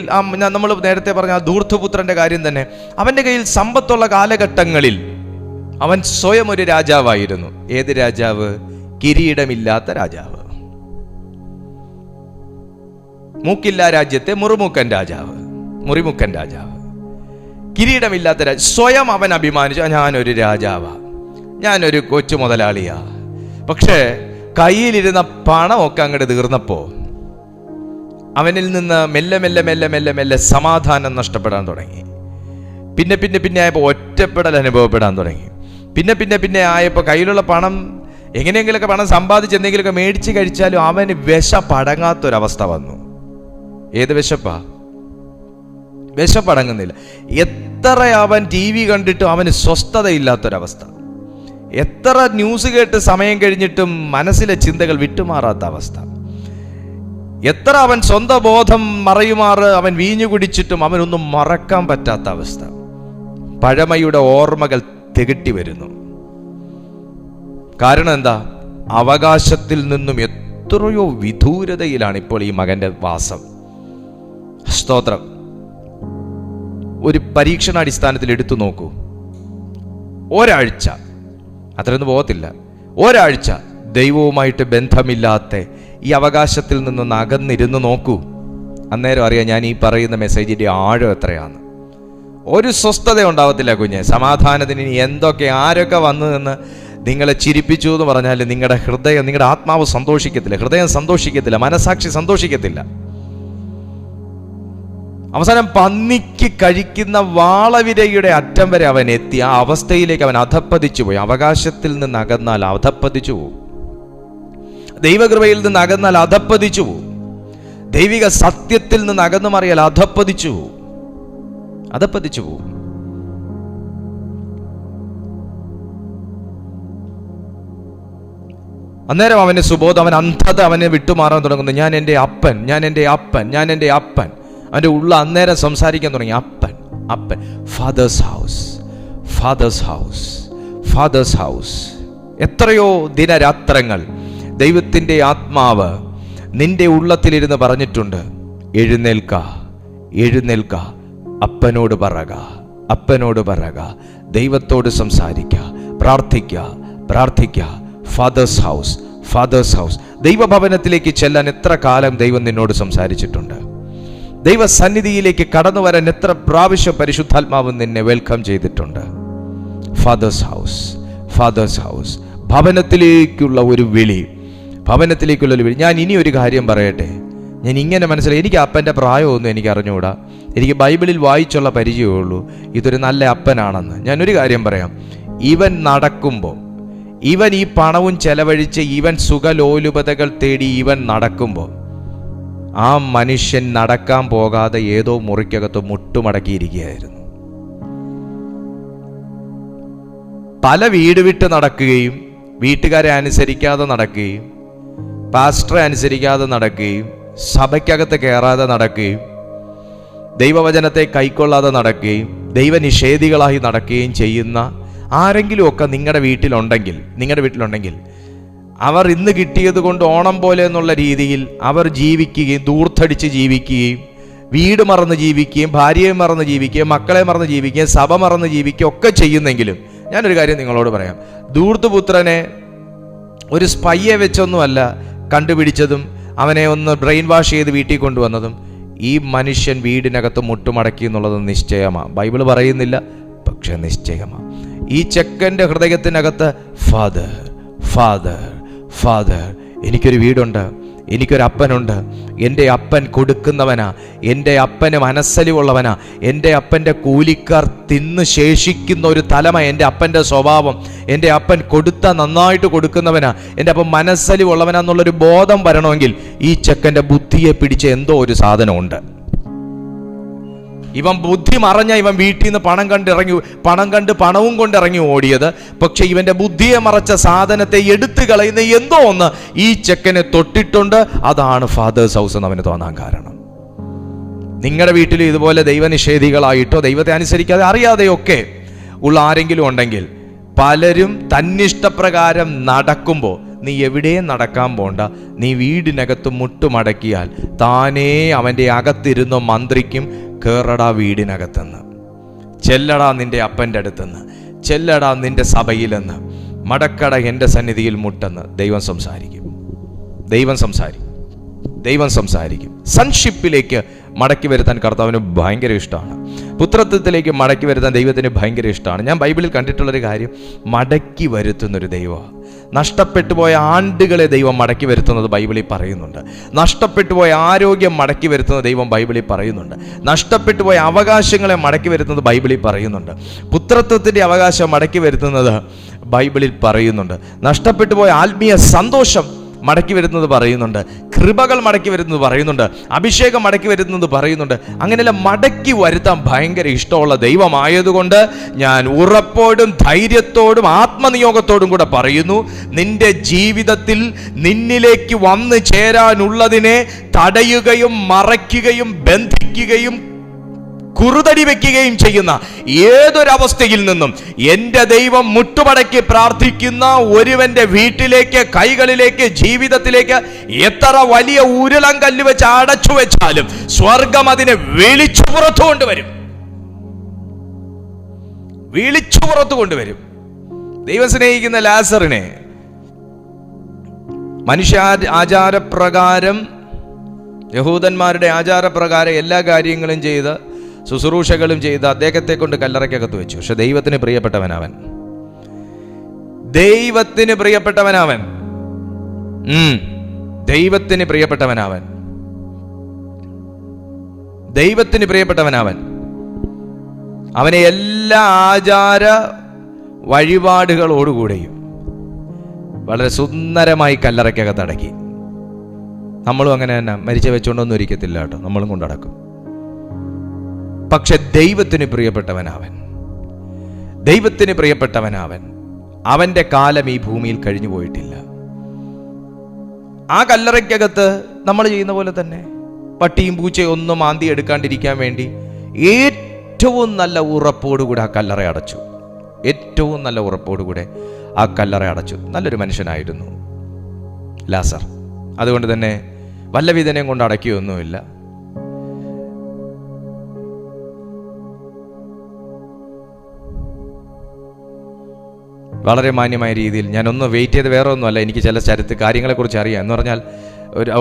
നമ്മൾ നേരത്തെ പറഞ്ഞ ആ ധൂർത്തപുത്രൻ്റെ കാര്യം തന്നെ, അവൻ്റെ കയ്യിൽ സമ്പത്തുള്ള കാലഘട്ടങ്ങളിൽ അവൻ സ്വയം ഒരു രാജാവായിരുന്നു. ഏത് രാജാവ്? കിരീടമില്ലാത്ത രാജാവ്. മൂക്കില്ല രാജ്യത്തെ മുറിമുക്കൻ രാജാവ്. കിരീടമില്ലാത്ത സ്വയം അവൻ അഭിമാനിച്ചു, ഞാനൊരു രാജാവാ, ഞാനൊരു കൊച്ചു മുതലാളിയാ. പക്ഷേ കയ്യിലിരുന്ന പണമൊക്കെ അങ്ങോട്ട് തീർന്നപ്പോ അവനിൽ നിന്ന് മെല്ലെ സമാധാനം നഷ്ടപ്പെടാൻ തുടങ്ങി. പിന്നെ ആയപ്പോൾ ഒറ്റപ്പെടൽ അനുഭവപ്പെടാൻ തുടങ്ങി. പിന്നെ ആയപ്പോൾ കയ്യിലുള്ള പണം എങ്ങനെയെങ്കിലൊക്കെ പണം സമ്പാദിച്ച് എന്തെങ്കിലുമൊക്കെ മേടിച്ച് കഴിച്ചാലും അവന് വിശപ്പടങ്ങാത്തൊരവസ്ഥ വന്നു. ഏത് വിശപ്പാ? വിശപ്പടങ്ങുന്നില്ല. എത്ര അവൻ TV കണ്ടിട്ടും അവന് സ്വസ്ഥതയില്ലാത്തൊരവസ്ഥ. എത്ര ന്യൂസ് കേട്ട് സമയം കഴിഞ്ഞിട്ടും മനസ്സിലെ ചിന്തകൾ വിട്ടുമാറാത്ത അവസ്ഥ. എത്ര അവൻ സ്വന്തം ബോധം മറയുമാറ് അവൻ വീഞ്ഞു കുടിച്ചിട്ടും അവനൊന്നും മറക്കാൻ പറ്റാത്ത അവസ്ഥ. പഴമയുടെ ഓർമ്മകൾ തികട്ടി വരുന്നു. കാരണം എന്താ? അവകാശത്തിൽ നിന്നും എത്രയോ വിദൂരതയിലാണ് ഇപ്പോൾ ഈ മകന്റെ വാസം. സ്തോത്രം. ഒരു പരീക്ഷണാടിസ്ഥാനത്തിൽ എടുത്തു നോക്കൂ. ഒരാഴ്ച, അത്രയൊന്നും പോകത്തില്ല, ഒരാഴ്ച ദൈവവുമായിട്ട് ബന്ധമില്ലാത്ത ഈ അവകാശത്തിൽ നിന്നൊന്ന് അകന്നിരുന്ന് നോക്കൂ. അന്നേരം അറിയാം ഞാൻ ഈ പറയുന്ന മെസ്സേജിന്റെ ആഴം എത്രയാണ്. ഒരു സ്വസ്ഥത ഉണ്ടാവത്തില്ല കുഞ്ഞെ. സമാധാനത്തിന് ഇനി ആരൊക്കെ വന്നു നിന്ന് നിങ്ങളെ ചിരിപ്പിച്ചു എന്ന് പറഞ്ഞാൽ നിങ്ങളുടെ ഹൃദയം, നിങ്ങളുടെ ആത്മാവ് സന്തോഷിക്കത്തില്ല, ഹൃദയം സന്തോഷിക്കത്തില്ല, മനസാക്ഷി സന്തോഷിക്കത്തില്ല. അവസാനം പന്നിക്ക് കഴിക്കുന്ന വാളവിരയുടെ അറ്റം വരെ അവൻ എത്തി. ആ അവസ്ഥയിലേക്ക് അവൻ അധപ്പതിച്ചു പോയി. അവകാശത്തിൽ നിന്ന് അകന്നാൽ അധപ്പതിച്ചു പോകും. ദൈവകൃപയിൽ നിന്ന് അകന്നാൽ അധപ്പതിച്ചു പോകും. ദൈവിക സത്യത്തിൽ നിന്ന് അകന്നു മാറിയാൽ അധപ്പതിച്ചു പോകും. അന്നേരം അവന് സുബോധം, അവൻ അന്ധത അവനെ വിട്ടുമാറാൻ തുടങ്ങുന്നു. ഞാൻ എൻ്റെ അപ്പൻ. അവൻ്റെ ഉള്ള അന്നേരം സംസാരിക്കാൻ തുടങ്ങി. അപ്പൻ. Fathers house. എത്രയോ ദിനരാത്രങ്ങൾ ദൈവത്തിൻ്റെ ആത്മാവ് നിന്റെ ഉള്ളത്തിലിരുന്ന് പറഞ്ഞിട്ടുണ്ട്, എഴുന്നേൽക്ക, അപ്പനോട് പറക, ദൈവത്തോട് സംസാരിക്കുക, പ്രാർത്ഥിക്കുക. Fathers house. ദൈവഭവനത്തിലേക്ക് ചെല്ലാൻ എത്ര കാലം ദൈവം നിന്നോട് സംസാരിച്ചിട്ടുണ്ട്. ദൈവസന്നിധിയിലേക്ക് കടന്നു വരാൻ എത്ര പ്രാവശ്യം പരിശുദ്ധാത്മാവ് നിന്നെ വെൽക്കം ചെയ്തിട്ടുണ്ട്. Fathers house. ഭവനത്തിലേക്കുള്ള ഒരു വിളി. ഞാൻ ഇനി ഒരു കാര്യം പറയട്ടെ. ഞാൻ ഇങ്ങനെ മനസ്സിലായി, എനിക്ക് അപ്പൻ്റെ പ്രായമൊന്നും എനിക്ക് അറിഞ്ഞുകൂടാ, എനിക്ക് ബൈബിളിൽ വായിച്ചുള്ള പരിചയമേ ഇതൊരു നല്ല അപ്പനാണെന്ന്. ഞാനൊരു കാര്യം പറയാം. ഇവൻ നടക്കുമ്പോൾ, ഇവൻ ഈ പണവും ചെലവഴിച്ച് ഇവൻ സുഖലോലുപതകൾ തേടി ഇവൻ നടക്കുമ്പോൾ, ആ മനുഷ്യൻ നടക്കാൻ പോകാതെ ഏതോ മുറിക്കകത്ത് മുട്ടുമടക്കിയിരിക്കുകയായിരുന്നു. പല വീട് വിട്ട് നടക്കുകയും വീട്ടുകാരെ അനുസരിക്കാതെ നടക്കുകയും പാസ്റ്ററെ അനുസരിക്കാതെ നടക്കുകയും സഭയ്ക്കകത്ത് കയറാതെ നടക്കുകയും ദൈവവചനത്തെ കൈക്കൊള്ളാതെ നടക്കുകയും ദൈവനിഷേധികളായി നടക്കുകയും ചെയ്യുന്ന ആരെങ്കിലുമൊക്കെ നിങ്ങളുടെ വീട്ടിലുണ്ടെങ്കിൽ അവർ ഇന്ന് കിട്ടിയത് കൊണ്ട് ഓണം പോലെ എന്നുള്ള രീതിയിൽ അവർ ജീവിക്കുകയും ദൂർത്തടിച്ച് ജീവിക്കുകയും വീട് മറന്ന് ജീവിക്കുകയും ഭാര്യയെ മറന്ന് ജീവിക്കുകയും മക്കളെ മറന്ന് ജീവിക്കുകയും സഭ മറന്ന് ജീവിക്കുകയും ഒക്കെ ചെയ്യുന്നെങ്കിലും ഞാനൊരു കാര്യം നിങ്ങളോട് പറയാം. ധൂർത്തുപുത്രനെ ഒരു സ്പൈയെ വെച്ചൊന്നുമല്ല കണ്ടുപിടിച്ചതും അവനെ ഒന്ന് ബ്രെയിൻ വാഷ് ചെയ്ത് വീട്ടിൽ കൊണ്ടുവന്നതും. ഈ മനുഷ്യൻ വീടിനകത്ത് മുട്ടുമടക്കി എന്നുള്ളത് നിശ്ചയമാണ്. ബൈബിൾ പറയുന്നില്ല, പക്ഷെ നിശ്ചയമാണ്. ഈ ചെക്കൻ്റെ ഹൃദയത്തിനകത്ത് ഫാദർ ഫാദർ ഫാദർ, എനിക്കൊരു വീടുണ്ട്, എനിക്കൊരപ്പനുണ്ട്, എൻ്റെ അപ്പൻ കൊടുക്കുന്നവനാ, എൻ്റെ അപ്പന് മനസ്സലിവുള്ളവനാ, എൻ്റെ അപ്പൻ്റെ കൂലിക്കാർ തിന്ന് ശേഷിക്കുന്ന ഒരു തലമ എൻ്റെ അപ്പൻ്റെ സ്വഭാവം, എൻ്റെ അപ്പൻ കൊടുത്താൽ നന്നായിട്ട് കൊടുക്കുന്നവനാ, എൻ്റെ അപ്പൻ മനസ്സലിവുള്ളവനാന്നുള്ളൊരു ബോധം വരണമെങ്കിൽ ഈ ചെക്കൻ്റെ ബുദ്ധിയെ പിടിച്ച എന്തോ ഒരു സാധനമുണ്ട്. ഇവൻ ബുദ്ധി മറഞ്ഞ ഇവൻ വീട്ടിൽ നിന്ന് പണം കണ്ട് പണവും കൊണ്ട് ഇറങ്ങി ഓടിയത്. പക്ഷെ ഇവന്റെ ബുദ്ധിയെ മറച്ച സാധനത്തെ എടുത്തു കളയുന്ന എന്തോ ഒന്ന് ഈ ചെക്കനെ തൊട്ടിട്ടുണ്ട്. അതാണ് ഫാദേഴ്സ് ഹൗസ് എന്ന് അവന് തോന്നാൻ കാരണം. നിങ്ങളുടെ വീട്ടിൽ ഇതുപോലെ ദൈവനിഷേധികളായിട്ടോ ദൈവത്തെ അനുസരിക്കാതെ അറിയാതെയൊക്കെ ഉള്ള ആരെങ്കിലും ഉണ്ടെങ്കിൽ, പലരും തന്നിഷ്ടപ്രകാരം നടക്കുമ്പോൾ നീ എവിടെയും നടക്കാൻ പോണ്ട, നീ വീടിനകത്ത് മുട്ടുമടക്കിയാൽ താനേ അവൻ്റെ അകത്തിരുന്ന് മന്ത്രിക്കും, കേറടാ വീടിനകത്തുനിന്ന്, ചെല്ലടാ നിന്റെ അപ്പൻ്റെ അടുത്തുനിന്ന്, ചെല്ലടാ നിന്റെ സഭയിലെന്ന്, മടക്കട എൻ്റെ സന്നിധിയിൽ മുട്ടെന്ന് ദൈവം സംസാരിക്കും. ദൈവം സംസാരിക്കും. സൺഷിപ്പിലേക്ക് മടക്കി വരുത്താൻ കർത്താവിന് ഭയങ്കര ഇഷ്ടമാണ്. പുത്രത്വത്തിലേക്ക് മടക്കി വരുത്താൻ ദൈവത്തിന് ഭയങ്കര ഇഷ്ടമാണ്. ഞാൻ ബൈബിളിൽ കണ്ടിട്ടുള്ളൊരു കാര്യം, മടക്കി വരുത്തുന്നൊരു ദൈവമാണ്. നഷ്ടപ്പെട്ടു പോയ ആണ്ടുകളെ ദൈവം മടക്കി വരുത്തുന്നത് ബൈബിളിൽ പറയുന്നുണ്ട്. നഷ്ടപ്പെട്ടു പോയ ആരോഗ്യം മടക്കി വരുത്തുന്ന ദൈവം ബൈബിളിൽ പറയുന്നുണ്ട്. നഷ്ടപ്പെട്ടു പോയ അവകാശങ്ങളെ മടക്കി വരുത്തുന്നത് ബൈബിളിൽ പറയുന്നുണ്ട്. പുത്രത്വത്തിൻ്റെ അവകാശം മടക്കി വരുത്തുന്നത് ബൈബിളിൽ പറയുന്നുണ്ട്. നഷ്ടപ്പെട്ടു പോയ ആത്മീയ സന്തോഷം മടക്കി വരുന്നത് പറയുന്നുണ്ട്. കൃപകൾ മടക്കി വരുന്നത് പറയുന്നുണ്ട്. അഭിഷേകം മടക്കി വരുന്നത് പറയുന്നുണ്ട്. അങ്ങനെയല്ല, മടക്കി വരുത്താൻ ഭയങ്കര ഇഷ്ടമുള്ള ദൈവമായതുകൊണ്ട് ഞാൻ ഉറപ്പോടും ധൈര്യത്തോടും ആത്മനിയോഗത്തോടും കൂടെ പറയുന്നു, നിന്റെ ജീവിതത്തിൽ നിന്നിലേക്ക് വന്നു ചേരാനുള്ളതിനെ തടയുകയും മറയ്ക്കുകയും ബന്ധിക്കുകയും കുറുതടി വെക്കുകയും ചെയ്യുന്ന ഏതൊരവസ്ഥയിൽ നിന്നും എൻ്റെ ദൈവം മുട്ടുമടക്കി പ്രാർത്ഥിക്കുന്ന ഒരുവന്റെ വീട്ടിലേക്ക്, കൈകളിലേക്ക്, ജീവിതത്തിലേക്ക് എത്ര വലിയ ഉരുളം കല്ല് വെച്ച് അടച്ചു വെച്ചാലും സ്വർഗം അതിനെ വിളിച്ചു പുറത്തു കൊണ്ടുവരും. ദൈവം സ്നേഹിക്കുന്ന ലാസറിനെ മനുഷ്യ ആചാരപ്രകാരം, യഹൂദന്മാരുടെ ആചാരപ്രകാരം എല്ലാ കാര്യങ്ങളും ചെയ്ത് ശുശ്രൂഷകളും ചെയ്ത് അദ്ദേഹത്തെ കൊണ്ട് കല്ലറയ്ക്കകത്ത് വെച്ചു. പക്ഷെ ദൈവത്തിന് പ്രിയപ്പെട്ടവനവൻ. ദൈവത്തിന് പ്രിയപ്പെട്ടവനവൻ. അവനെ എല്ലാ ആചാര വഴിപാടുകളോടുകൂടെയും വളരെ സുന്ദരമായി കല്ലറയ്ക്കകത്ത് അടക്കി. നമ്മളും അങ്ങനെ തന്നെ മരിച്ച വെച്ചുകൊണ്ടൊന്നും ഇരിക്കത്തില്ല കേട്ടോ, നമ്മളും കൊണ്ടടക്കും. പക്ഷെ ദൈവത്തിന് പ്രിയപ്പെട്ടവനാവൻ അവൻ്റെ കാലം ഈ ഭൂമിയിൽ കഴിഞ്ഞു പോയിട്ടില്ല. ആ കല്ലറയ്ക്കകത്ത് നമ്മൾ ചെയ്യുന്ന പോലെ തന്നെ പട്ടിയും പൂച്ചയും ഒന്നും മാന്തി എടുക്കാണ്ടിരിക്കാൻ വേണ്ടി ഏറ്റവും നല്ല ഉറപ്പോടുകൂടെ ആ കല്ലറ അടച്ചു. നല്ലൊരു മനുഷ്യനായിരുന്നു ലാസർ. അതുകൊണ്ട് തന്നെ വല്ല വിധനയും കൊണ്ട് അടക്കിയൊന്നുമില്ല. വളരെ മാന്യമായ രീതിയിൽ ഞാനൊന്ന് വെയിറ്റ് ചെയ്ത് വേറെ ഒന്നുമല്ല, എനിക്ക് ചില കാര്യങ്ങളെക്കുറിച്ച് അറിയാം. എന്ന് പറഞ്ഞാൽ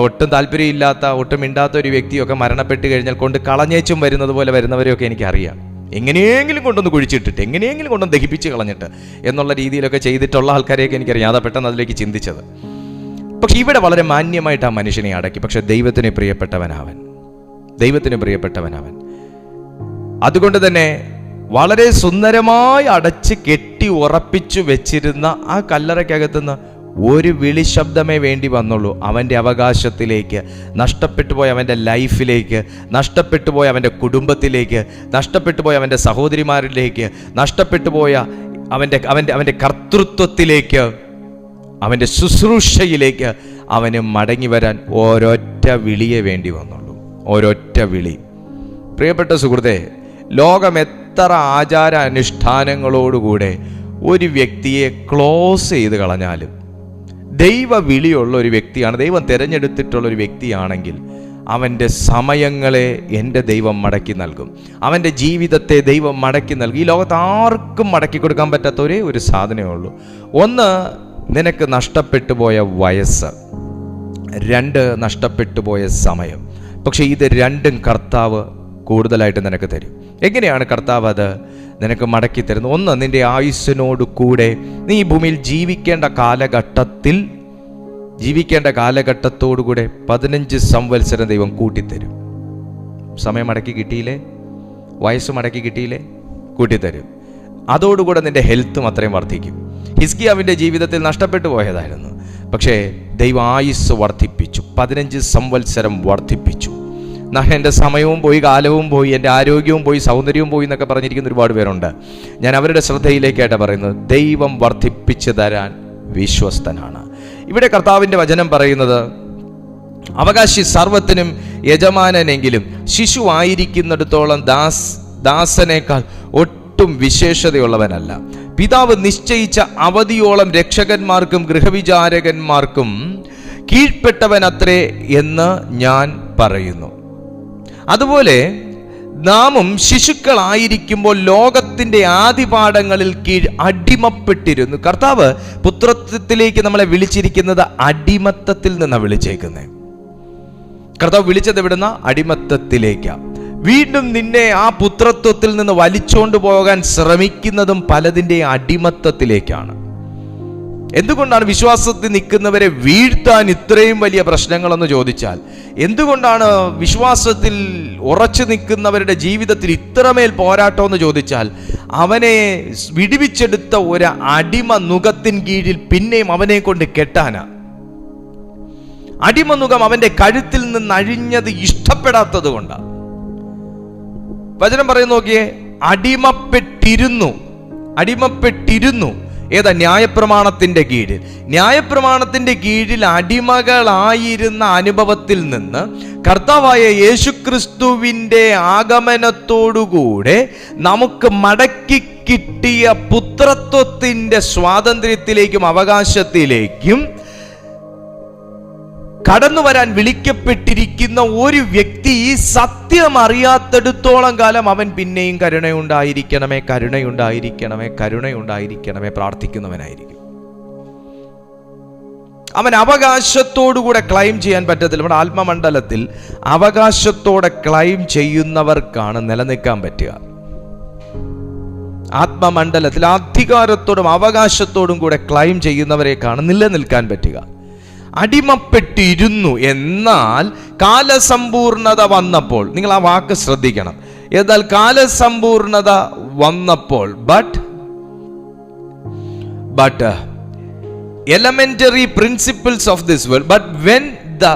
ഒട്ടും താല്പര്യമില്ലാത്ത, ഒട്ടും മിണ്ടാത്ത ഒരു വ്യക്തിയൊക്കെ മരണപ്പെട്ട് കഴിഞ്ഞാൽ കൊണ്ട് കളഞ്ഞേച്ചും വരുന്നത് പോലെ വരുന്നവരെയൊക്കെ എനിക്കറിയാം. എങ്ങനെയെങ്കിലും കൊണ്ടൊന്ന് കുഴിച്ചിട്ടിട്ട്, എങ്ങനെയെങ്കിലും കൊണ്ടൊന്ന് ദഹിപ്പിച്ച് കളഞ്ഞിട്ട് എന്നുള്ള രീതിയിലൊക്കെ ചെയ്തിട്ടുള്ള ആൾക്കാരെയൊക്കെ എനിക്കറിയാം. അതാ പെട്ടെന്ന് അതിലേക്ക് ചിന്തിച്ചത്. പക്ഷെ ഇവിടെ വളരെ മാന്യമായിട്ട് ആ മനുഷ്യനെ അടക്കി. പക്ഷെ ദൈവത്തിന് പ്രിയപ്പെട്ടവനവൻ. അതുകൊണ്ട് തന്നെ വളരെ സുന്ദരമായി അടച്ച് കെട്ടി ഉറപ്പിച്ചു വെച്ചിരുന്ന ആ കല്ലറയ്ക്കകത്തുനിന്ന് ഒരു വിളിശബ്ദമേ വേണ്ടി വന്നുള്ളൂ. അവൻ്റെ അവകാശത്തിലേക്ക്, നഷ്ടപ്പെട്ടു പോയ അവൻ്റെ ലൈഫിലേക്ക്, നഷ്ടപ്പെട്ടു പോയ അവൻ്റെ കുടുംബത്തിലേക്ക്, നഷ്ടപ്പെട്ടു പോയ അവൻ്റെ സഹോദരിമാരിലേക്ക്, നഷ്ടപ്പെട്ടു പോയ അവൻ്റെ കർത്തൃത്വത്തിലേക്ക് അവൻ്റെ ശുശ്രൂഷയിലേക്ക് അവന് മടങ്ങി വരാൻ ഒരൊറ്റ വിളിയെ വേണ്ടി വന്നുള്ളൂ. ഒരൊറ്റ വിളി. പ്രിയപ്പെട്ട സുഹൃത്തെ, ലോകം എത്ര ആചാര അനുഷ്ഠാനങ്ങളോടുകൂടെ ഒരു വ്യക്തിയെ ക്ലോസ് ചെയ്ത് കളഞ്ഞാലും, ദൈവ വിളിയുള്ള ഒരു വ്യക്തിയാണ്, ദൈവം തിരഞ്ഞെടുത്തിട്ടുള്ള ഒരു വ്യക്തിയാണെങ്കിൽ അവൻ്റെ സമയങ്ങളെ എൻ്റെ ദൈവം മടക്കി നൽകും. അവൻ്റെ ജീവിതത്തെ ദൈവം മടക്കി നൽകും. ഈ ലോകത്ത് ആർക്കും മടക്കി കൊടുക്കാൻ പറ്റാത്ത ഒരേ ഒരു സാധനമേ ഉള്ളൂ. ഒന്ന്, നിനക്ക് നഷ്ടപ്പെട്ടു പോയ വയസ്സ്. രണ്ട്, നഷ്ടപ്പെട്ടു പോയ സമയം. പക്ഷെ ഇത് രണ്ടും കർത്താവ് കൂടുതലായിട്ട് നിനക്ക് തരും. എങ്ങനെയാണ് കർത്താവ് അത് നിനക്ക് മടക്കി തരുന്നത്? ഒന്ന്, നിന്റെ ആയുസ്സിനോട് കൂടെ നീ ഈ ഭൂമിയിൽ ജീവിക്കേണ്ട കാലഘട്ടത്തോടുകൂടെ 15 സംവത്സരം ദൈവം കൂട്ടിത്തരും. സമയം മടക്കി കിട്ടിയില്ലേ? വയസ്സ് മടക്കി കിട്ടിയില്ലേ? കൂട്ടിത്തരും. അതോടുകൂടെ നിന്റെ ഹെൽത്തും അത്രയും വർദ്ധിക്കും. ഹിസ്കിയാവിൻ്റെ ജീവിതത്തിൽ നഷ്ടപ്പെട്ടു പോയതായിരുന്നു. പക്ഷേ ദൈവം ആയുസ് വർദ്ധിപ്പിച്ചു, 15 സംവത്സരം വർദ്ധിപ്പിച്ചു. എൻ്റെ സമയവും പോയി, കാലവും പോയി, എൻ്റെ ആരോഗ്യവും പോയി, സൗന്ദര്യവും പോയി എന്നൊക്കെ പറഞ്ഞിരിക്കുന്ന ഒരുപാട് പേരുണ്ട്. ഞാൻ അവരുടെ ശ്രദ്ധയിലേക്കായിട്ടാണ് പറയുന്നത്, ദൈവം വർദ്ധിപ്പിച്ചു തരാൻ വിശ്വസ്തനാണ്. ഇവിടെ കർത്താവിൻ്റെ വചനം പറയുന്നത്, അവകാശി സർവ്വത്തിനും യജമാനനെങ്കിലും ശിശു ആയിരിക്കുന്നിടത്തോളം ദാസനേക്കാൾ ഒട്ടും വിശേഷതയുള്ളവനല്ല. പിതാവ് നിശ്ചയിച്ച അവധിയോളം രക്ഷകന്മാർക്കും ഗൃഹവിചാരകന്മാർക്കും കീഴ്പ്പെട്ടവനത്രേ എന്ന് ഞാൻ പറയുന്നു. അതുപോലെ നാമും ശിശുക്കളായിരിക്കുമ്പോൾ ലോകത്തിൻ്റെ ആദിപാഠങ്ങളിൽ കീഴ് അടിമപ്പെട്ടിരുന്നു. കർത്താവ് പുത്രത്വത്തിലേക്ക് നമ്മളെ വിളിച്ചിരിക്കുന്നത് അടിമത്തത്തിൽ നിന്നാണ് വിളിച്ചേക്കുന്നത്. കർത്താവ് വിളിച്ചത് എവിടുന്ന? അടിമത്തത്തിലേക്കാണ്. വീണ്ടും നിന്നെ ആ പുത്രത്വത്തിൽ നിന്ന് വലിച്ചോണ്ട് പോകാൻ ശ്രമിക്കുന്നതും പലതിൻ്റെ അടിമത്തത്തിലേക്കാണ്. എന്തുകൊണ്ടാണ് വിശ്വാസത്തിൽ നിൽക്കുന്നവരെ വീഴ്ത്താൻ ഇത്രയും വലിയ പ്രശ്നങ്ങളെന്ന് ചോദിച്ചാൽ, എന്തുകൊണ്ടാണ് വിശ്വാസത്തിൽ ഉറച്ചു നിൽക്കുന്നവരുടെ ജീവിതത്തിൽ ഇത്രമേൽ പോരാട്ടം എന്ന് ചോദിച്ചാൽ, അവനെ വിടുവിച്ചെടുത്ത ഒരു അടിമ നുകത്തിൻ കീഴിൽ പിന്നെയും അവനെ കൊണ്ട് കെട്ടാനാ. അടിമനുകം അവന്റെ കഴുത്തിൽ നിന്ന് അഴിഞ്ഞത് ഇഷ്ടപ്പെടാത്തത് കൊണ്ടാണ്. വചനം പറയുന്നു, നോക്കിയേ, അടിമപ്പെട്ടിരുന്നു. ഏതാ? ന്യായപ്രമാണത്തിന്റെ കീഴിൽ. ന്യായപ്രമാണത്തിന്റെ കീഴിൽ അടിമകളായിരുന്ന അനുഭവത്തിൽ നിന്ന് കർത്താവായ യേശുക്രിസ്തുവിന്റെ ആഗമനത്തോടുകൂടെ നമുക്ക് മടക്കി കിട്ടിയ പുത്രത്വത്തിന്റെ സ്വാതന്ത്ര്യത്തിലേക്കും അവകാശത്തിലേക്കും കടന്നു വരാൻ വിളിക്കപ്പെട്ടിരിക്കുന്ന ഒരു വ്യക്തി സത്യം അറിയാത്തിടത്തോളം കാലം അവൻ പിന്നെയും കരുണയുണ്ടായിരിക്കണമേ പ്രാർത്ഥിക്കുന്നവനായിരിക്കും. അവൻ അവകാശത്തോടുകൂടെ ക്ലൈം ചെയ്യാൻ പറ്റത്തില്ല. നമ്മുടെ ആത്മമണ്ഡലത്തിൽ അവകാശത്തോടെ ക്ലൈം ചെയ്യുന്നവർക്കാണ് നിലനിൽക്കാൻ പറ്റുക. ആത്മമണ്ഡലത്തിൽ അധികാരത്തോടും അവകാശത്തോടും കൂടെ ക്ലൈം ചെയ്യുന്നവരെക്കാണ് നിലനിൽക്കാൻ പറ്റുക. അടിമപ്പെട്ടിരുന്നു. എന്നാൽ കാലസമ്പൂർണത വന്നപ്പോൾ, നിങ്ങൾ ആ വാക്ക് ശ്രദ്ധിക്കണം, എന്നാൽ കാലസമ്പൂർണത വന്നപ്പോൾ, but elementary principles of this world, but when the